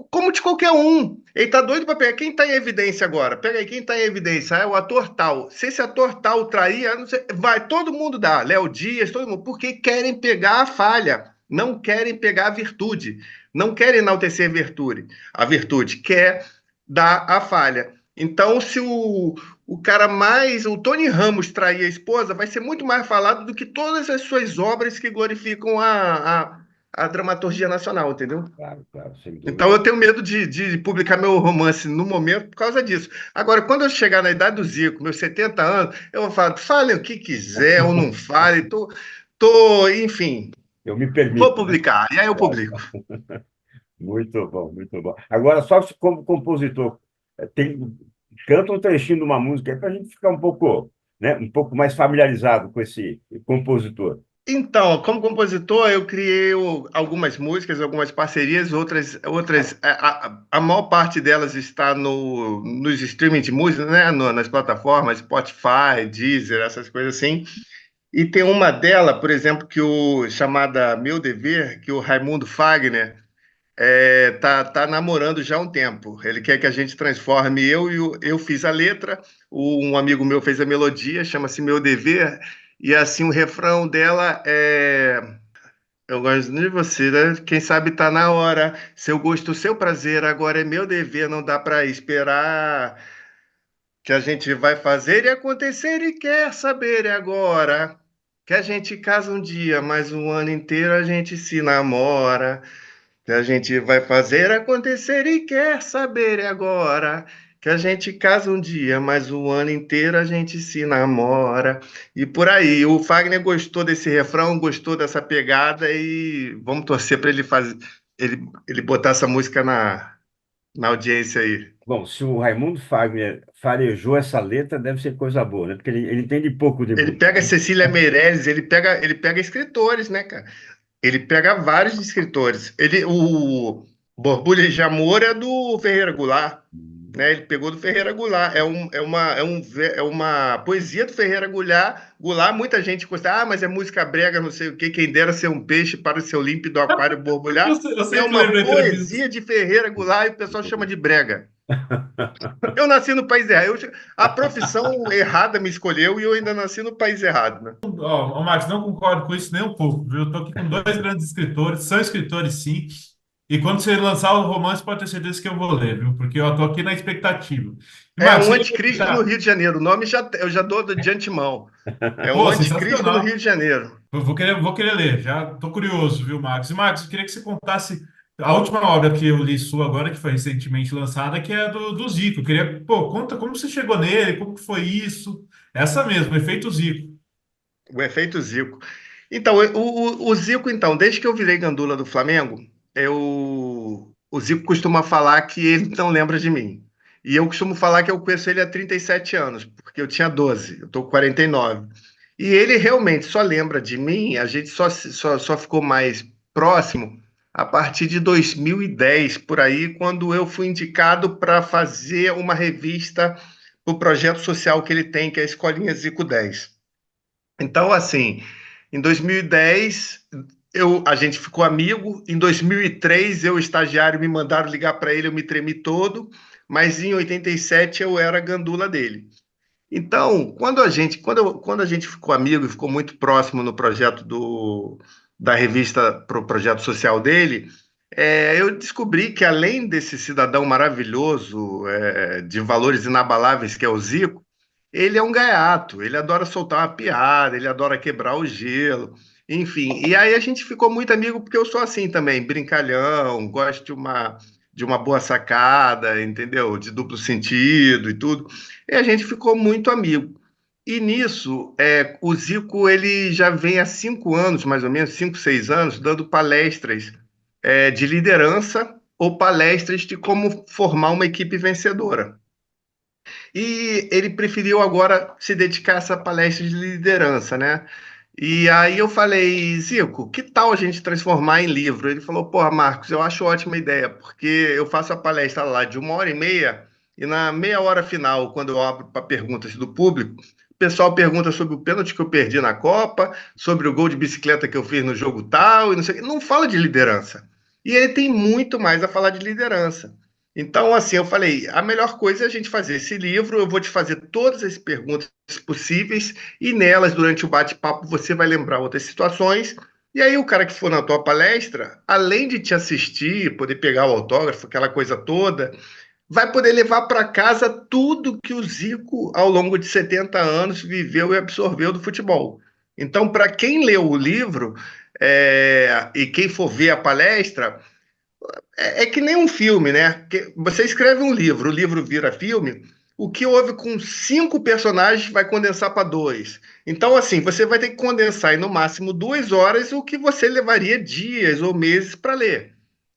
Como de qualquer um. Ele tá doido para pegar. Quem está em evidência agora? Pega aí quem está em evidência. É o ator tal. Se esse ator tal trair, não sei, vai todo mundo dar. Léo Dias, todo mundo. Porque querem pegar a falha. Não querem pegar a virtude. Não querem enaltecer a virtude. A virtude quer dar a falha. Então, se o cara mais, o Tony Ramos trair a esposa, vai ser muito mais falado do que todas as suas obras que glorificam a dramaturgia nacional, entendeu? Claro, claro, sem Então dúvida. eu tenho medo de publicar meu romance no momento por causa disso. Agora, quando eu chegar na idade do Zico, meus 70 anos, eu vou falar, falem o que quiser ou não falem, enfim, Eu me vou permito, né? publicar. E aí eu Claro. publico. Muito bom, muito bom. Agora, só se como compositor, tem, canta um trechinho de uma música para a gente ficar um pouco, né, um pouco mais familiarizado com esse compositor. Então, como compositor, eu criei algumas músicas, algumas parcerias, outras a maior parte delas está nos streaming de música, né? Nas plataformas Spotify, Deezer, essas coisas assim. E tem uma dela, por exemplo, chamada Meu Dever, que o Raimundo Fagner tá namorando já há um tempo. Ele quer que a gente transforme eu fiz a letra, um amigo meu fez a melodia, chama-se Meu Dever, e assim o refrão dela é eu gosto de você, né? Quem sabe tá na hora. Seu gosto, seu prazer, agora é meu dever, não dá para esperar. Que a gente vai fazer e acontecer e quer saber agora. Que a gente casa um dia, mas um ano inteiro a gente se namora. Que a gente vai fazer acontecer e quer saber agora. Que a gente casa um dia, mas o ano inteiro a gente se namora. E por aí. O Fagner gostou desse refrão, gostou dessa pegada e vamos torcer para ele botar essa música na audiência aí. Bom, se o Raimundo Fagner farejou essa letra, deve ser coisa boa, né? Porque ele entende pouco de Ele música, pega né? Cecília Meirelles, ele pega escritores, né, cara? Ele pega vários escritores. O Borbulha de Amor é do Ferreira Goulart, né? Ele pegou do Ferreira Goulart. É uma poesia do Ferreira Goulart, muita gente gosta, mas é música brega, não sei o quê. Quem dera ser um peixe para o seu límpido aquário borbulhar. Eu É sempre uma lembro da entrevista. poesia de Ferreira Goulart e o pessoal chama de brega. Eu nasci no país errado. A profissão errada me escolheu e eu ainda nasci no país errado, né? Ó, Max, não concordo com isso nem um pouco, viu? Eu tô aqui com dois grandes escritores, são escritores sim, e quando você lançar o romance, pode ter certeza que eu vou ler, viu? Porque eu tô aqui na expectativa. E, É Max, um queria anticristo no aproveitar. Rio de Janeiro. O nome eu já dou de antemão. É um Pô, anticristo no Rio sensacional. de Janeiro. Eu vou querer ler, já tô curioso, viu, Max? E, Max, eu queria que você contasse a última obra que eu li sua agora, que foi recentemente lançada, que é do Zico. Eu queria, pô, conta como você chegou nele, como que foi isso? Essa mesmo, Efeito Zico. O efeito Zico. Então, o Zico, então, desde que eu virei gandula do Flamengo, o Zico costuma falar que ele não lembra de mim. E eu costumo falar que eu conheço ele há 37 anos, porque eu tinha 12, eu estou com 49. E ele realmente só lembra de mim, a gente só ficou mais próximo a partir de 2010, por aí, quando eu fui indicado para fazer uma revista para o projeto social que ele tem, que é a Escolinha Zico 10. Então, assim, em 2010 a gente ficou amigo. Em 2003 eu, estagiário, me mandaram ligar para ele, eu me tremi todo. Mas em 87 eu era gandula dele. Então, quando a gente ficou amigo e ficou muito próximo no projeto da revista para o projeto social dele, eu descobri que além desse cidadão maravilhoso, de valores inabaláveis que é o Zico, ele é um gaiato, ele adora soltar uma piada, ele adora quebrar o gelo, enfim. E aí a gente ficou muito amigo porque eu sou assim também, brincalhão, gosto de uma boa sacada, entendeu? De duplo sentido e tudo. E a gente ficou muito amigo. E nisso, o Zico ele já vem há 5 anos, mais ou menos, 5, 6 anos, dando palestras de liderança ou palestras de como formar uma equipe vencedora. E ele preferiu agora se dedicar a essa palestra de liderança, né? E aí eu falei, Zico, que tal a gente transformar em livro? Ele falou, porra, Marcos, eu acho ótima ideia, porque eu faço a palestra lá de 1 hora e meia, e na meia hora final, quando eu abro para perguntas do público, o pessoal pergunta sobre o pênalti que eu perdi na Copa, sobre o gol de bicicleta que eu fiz no jogo tal, e não sei o quê. Não fala de liderança. E ele tem muito mais a falar de liderança. Então, assim, eu falei, a melhor coisa é a gente fazer esse livro, eu vou te fazer todas as perguntas possíveis, e nelas, durante o bate-papo, você vai lembrar outras situações. E aí, o cara que for na tua palestra, além de te assistir, poder pegar o autógrafo, aquela coisa toda, vai poder levar para casa tudo que o Zico, ao longo de 70 anos, viveu e absorveu do futebol. Então, para quem leu o livro e quem for ver a palestra, é que nem um filme, né? Que você escreve um livro, o livro vira filme. O que houve com 5 personagens vai condensar para 2. Então, assim, você vai ter que condensar em no máximo 2 horas o que você levaria dias ou meses para ler.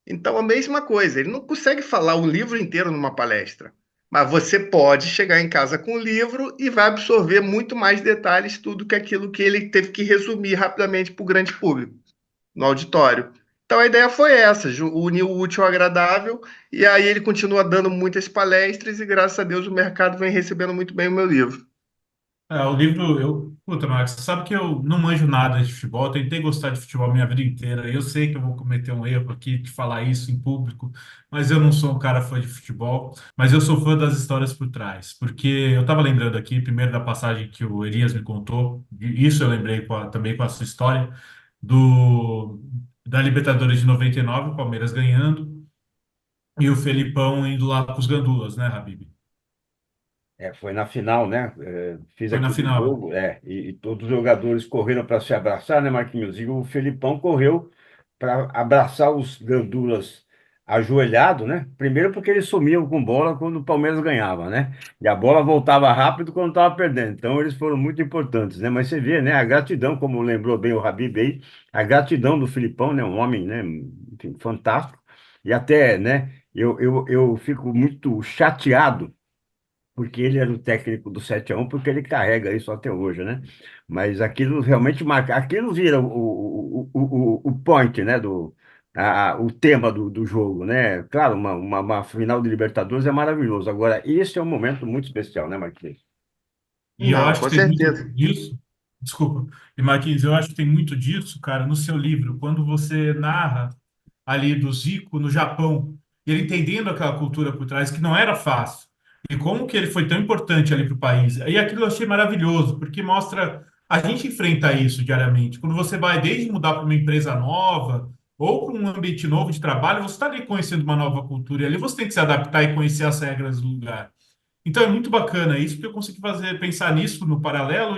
Então, a mesma coisa, ele não consegue falar um livro inteiro numa palestra. Mas você pode chegar em casa com o livro e vai absorver muito mais detalhes, tudo que aquilo que ele teve que resumir rapidamente para o grande público no auditório. Então a ideia foi essa, unir o útil ao agradável, e aí ele continua dando muitas palestras e graças a Deus o mercado vem recebendo muito bem o meu livro. O livro, puta, Max, você sabe que eu não manjo nada de futebol, eu tentei gostar de futebol a minha vida inteira. Eu sei que eu vou cometer um erro aqui de falar isso em público, mas eu não sou um cara fã de futebol, mas eu sou fã das histórias por trás. Porque eu estava lembrando aqui, primeiro da passagem que o Elias me contou, e isso eu lembrei também com a sua história, do, da Libertadores de 99, o Palmeiras ganhando, e o Felipão indo lá com os gandulas, né, Habib? Foi na final, né? Fiz Foi na aquele final. jogo, e todos os jogadores correram para se abraçar, né, Marquinhos? E o Felipão correu para abraçar os gandulas ajoelhado, né? Primeiro porque eles sumiam com bola quando o Palmeiras ganhava, né? E a bola voltava rápido quando estava perdendo. Então eles foram muito importantes, né? Mas você vê, né? A gratidão, como lembrou bem o Habib aí, a gratidão do Filipão, né? Um homem, né? Enfim, fantástico. E até, né? Eu fico muito chateado porque ele era o técnico do 7-1, porque ele carrega isso até hoje, né? Mas aquilo realmente marca, aquilo vira o point, né? O tema do jogo, né? Claro, uma final de Libertadores é maravilhoso. Agora, esse é um momento muito especial, né, Marquinhos? E eu Não, acho com que tem muito certeza. disso. Desculpa. E Marquinhos, eu acho que tem muito disso, cara, no seu livro, quando você narra ali do Zico no Japão, e ele entendendo aquela cultura por trás, que não era fácil, e como que ele foi tão importante ali para o país. E aquilo eu achei maravilhoso, porque mostra. A gente enfrenta isso diariamente. Quando você vai desde mudar para uma empresa nova, ou para um ambiente novo de trabalho, você está ali conhecendo uma nova cultura, e ali você tem que se adaptar e conhecer as regras do lugar. Então é muito bacana isso, porque eu consegui pensar nisso no paralelo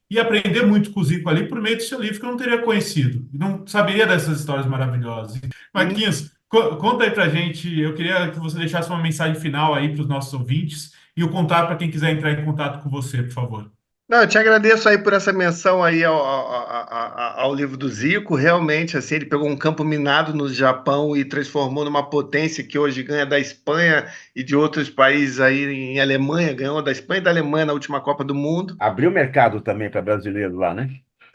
e aprender muito com o Zico ali por meio do seu livro que eu não teria conhecido. E não saberia dessas histórias maravilhosas. Hum. Marquinhos, conta aí pra gente. Eu queria que você deixasse uma mensagem final aí para os nossos ouvintes e o contato para quem quiser entrar em contato com você, por favor. Não, eu te agradeço aí por essa menção aí ao livro do Zico. Realmente, assim, ele pegou um campo minado no Japão e transformou numa potência que hoje ganha da Espanha e de outros países aí em Alemanha, ganhou da Espanha e da Alemanha na última Copa do Mundo. Abriu mercado também para brasileiro lá, né?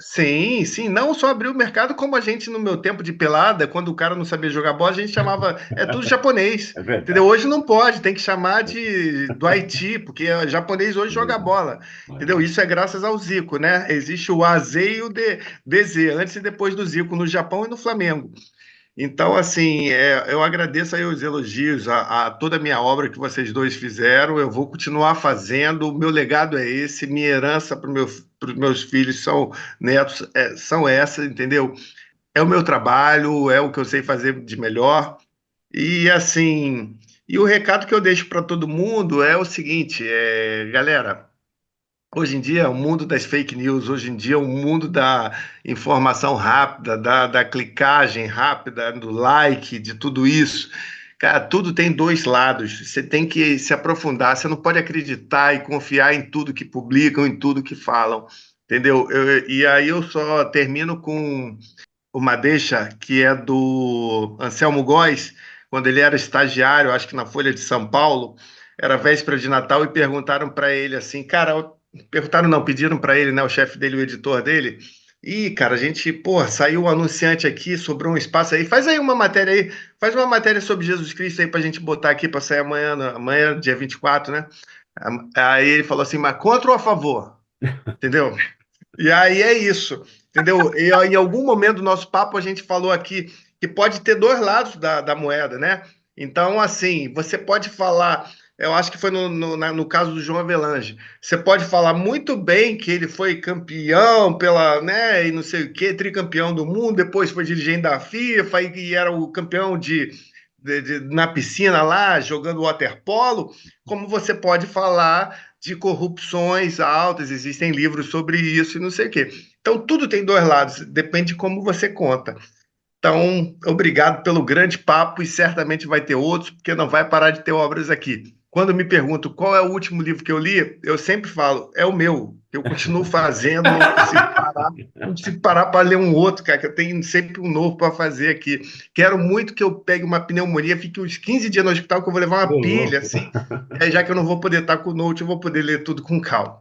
Sim, sim, não só abriu o mercado, como a gente no meu tempo de pelada, quando o cara não sabia jogar bola, a gente chamava, é tudo japonês, É entendeu? verdade. Hoje não pode, tem que chamar do Haiti, porque japonês hoje joga bola, entendeu? Isso é graças ao Zico, né? Existe o AZ e o DZ, antes e depois do Zico, no Japão e no Flamengo. Então, assim, eu agradeço aí os elogios a toda a minha obra que vocês dois fizeram. Eu vou continuar fazendo. O meu legado é esse, minha herança para os meus filhos são netos, são essas, entendeu? É o meu trabalho, é o que eu sei fazer de melhor. E assim, e o recado que eu deixo para todo mundo é o seguinte, galera. Hoje em dia, é o mundo das fake news, hoje em dia, é o mundo da informação rápida, da clicagem rápida, do like, de tudo isso. Cara, tudo tem dois lados. Você tem que se aprofundar, você não pode acreditar e confiar em tudo que publicam, em tudo que falam, entendeu? E aí eu só termino com uma deixa que é do Anselmo Góes, quando ele era estagiário, acho que na Folha de São Paulo, era véspera de Natal e perguntaram para ele assim, cara, perguntaram não, pediram para ele, né, o chefe dele, o editor dele, e cara, a gente, pô, saiu um anunciante aqui, sobrou um espaço aí, faz aí uma matéria aí, faz uma matéria sobre Jesus Cristo aí pra gente botar aqui para sair amanhã, amanhã, dia 24, né? Aí ele falou assim, mas contra ou a favor? Entendeu? E aí é isso, entendeu? E em algum momento do nosso papo a gente falou aqui que pode ter dois lados da moeda, né? Então, assim, você pode falar, eu acho que foi no caso do João Avelange, você pode falar muito bem que ele foi campeão pela, né, e não sei o quê, tricampeão do mundo, depois foi dirigente da FIFA e era o campeão na piscina lá, jogando waterpolo, como você pode falar de corrupções altas, existem livros sobre isso e não sei o quê. Então, tudo tem dois lados, depende de como você conta. Então, obrigado pelo grande papo e certamente vai ter outros, porque não vai parar de ter obras aqui. Quando me perguntam qual é o último livro que eu li, eu sempre falo, é o meu. Eu continuo fazendo, não consigo parar para ler um outro, cara, que eu tenho sempre um novo para fazer aqui. Quero muito que eu pegue uma pneumonia, fique uns 15 dias no hospital, que eu vou levar uma Ô, pilha, louco. assim. E aí, já que eu não vou poder estar com o note, eu vou poder ler tudo com calma.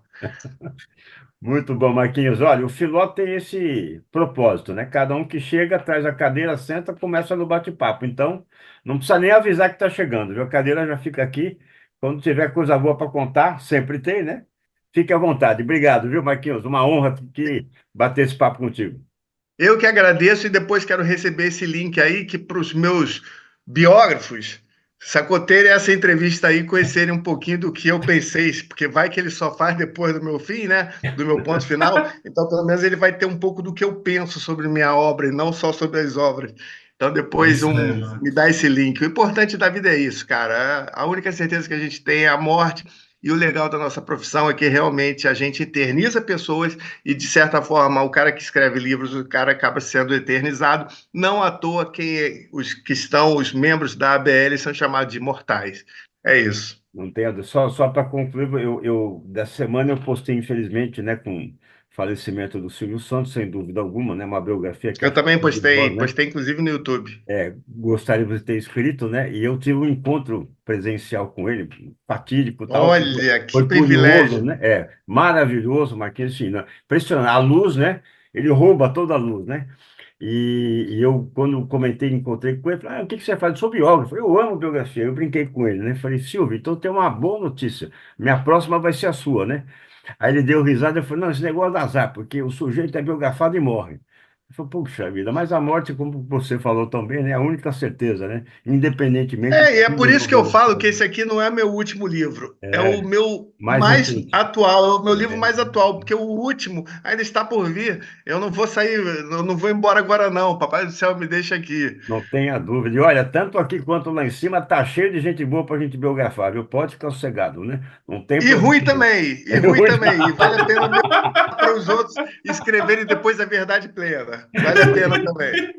Muito bom, Marquinhos. Olha, o Filó tem esse propósito, né? Cada um que chega, traz a cadeira, senta, começa no bate-papo. Então, não precisa nem avisar que está chegando, viu? A cadeira já fica aqui. Quando tiver coisa boa para contar, sempre tem, né? Fique à vontade. Obrigado, viu, Marquinhos? Uma honra bater esse papo contigo. Eu que agradeço e depois quero receber esse link aí que para os meus biógrafos sacoteirem essa entrevista aí, conhecerem um pouquinho do que eu pensei, porque vai que ele só faz depois do meu fim, né? Do meu ponto final. Então, pelo menos ele vai ter um pouco do que eu penso sobre minha obra e não só sobre as obras. Então, É depois isso mesmo. me dá esse link. O importante da vida é isso, cara. A única certeza que a gente tem é a morte. E o legal da nossa profissão é que realmente a gente eterniza pessoas e, de certa forma, o cara que escreve livros, o cara acaba sendo eternizado. Não à toa os que estão, os membros da ABL, são chamados de imortais. É isso. Não tem, só para concluir, dessa semana eu postei, infelizmente, né, com o falecimento do Silvio Santos, sem dúvida alguma, né, uma biografia que Eu acho que também todos nós, postei, né, postei inclusive no YouTube. gostaríamos de ter escrito, né, e eu tive um encontro presencial com ele, fatídico e tal, Olha, que foi curioso, privilégio. né, maravilhoso, Marquinhos, assim, né, impressionante, a luz, né, ele rouba toda a luz, né, e eu, quando comentei, encontrei com ele, falei, o que que você faz? Eu sou biógrafo, eu amo biografia, eu brinquei com ele, né? Falei, Silvio, então tem uma boa notícia, minha próxima vai ser a sua, né? Aí ele deu risada e falou, não, esse negócio dá azar, porque o sujeito é biografado e morre. Eu falei, puxa vida, mas a morte, como você falou também, né, é a única certeza, né? Independentemente de E é por tudo isso que eu falo que biografado. esse aqui não é meu último livro, é o É, meu mais mais recente. atual, é o meu livro É, mais atual, porque o último ainda está por vir. Eu não vou sair, eu não vou embora agora, não. Papai do céu me deixa aqui. não tenha dúvida. E olha, tanto aqui quanto lá em cima, tá cheio de gente boa para a gente biografar, viu? Pode ficar sossegado, né? Não tem E problema. ruim também, e É ruim hoje. também. E vale a pena para os outros escreverem depois a verdade plena. Vale a pena também.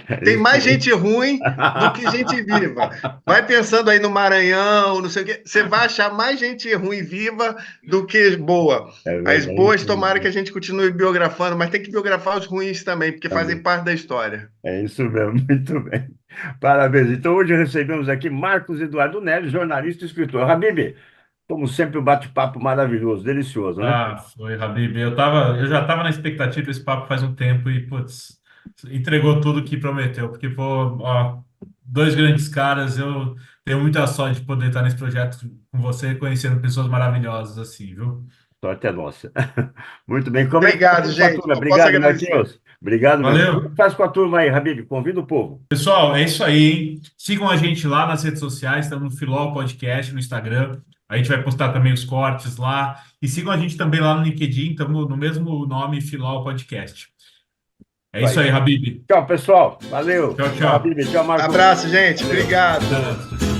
É Tem isso mais aí. gente ruim do que gente viva. Vai pensando aí no Maranhão, não sei o quê. Você vai achar mais gente ruim viva do que boa. É As verdade, boas, tomara que a infelizmente. gente continue biografando, mas tem que biografar os ruins também, porque fazem Também. parte da história. É isso mesmo, muito bem. Parabéns. Então, hoje recebemos aqui Marcos Eduardo Neves, jornalista e escritor. Habib, como sempre, um bate-papo maravilhoso, delicioso, né? Ah, foi, Habib. Eu já estava na expectativa desse papo faz um tempo e, putz, entregou tudo que prometeu. Porque, pô, ó, dois grandes caras, eu tenho muita sorte de poder estar nesse projeto com você, conhecendo pessoas maravilhosas assim, viu? Sorte é nossa. Muito bem. Como é que Obrigado, faz com a gente. turma? Não posso Obrigado, agradecer. Marquinhos. Obrigado mesmo. Como é que Valeu! faz com a turma aí, Habib? Convida o povo. Pessoal, é isso aí, hein? Sigam a gente lá nas redes sociais, estamos no Filol Podcast, no Instagram. A gente vai postar também os cortes lá. E sigam a gente também lá no LinkedIn, estamos no mesmo nome, Filol Podcast. É Isso isso aí. aí, Habib. Tchau, pessoal. Valeu. Tchau, Tchau, tchau. Habib. Tchau, Marcos. Abraço, gente. Valeu. Obrigado. Abraço.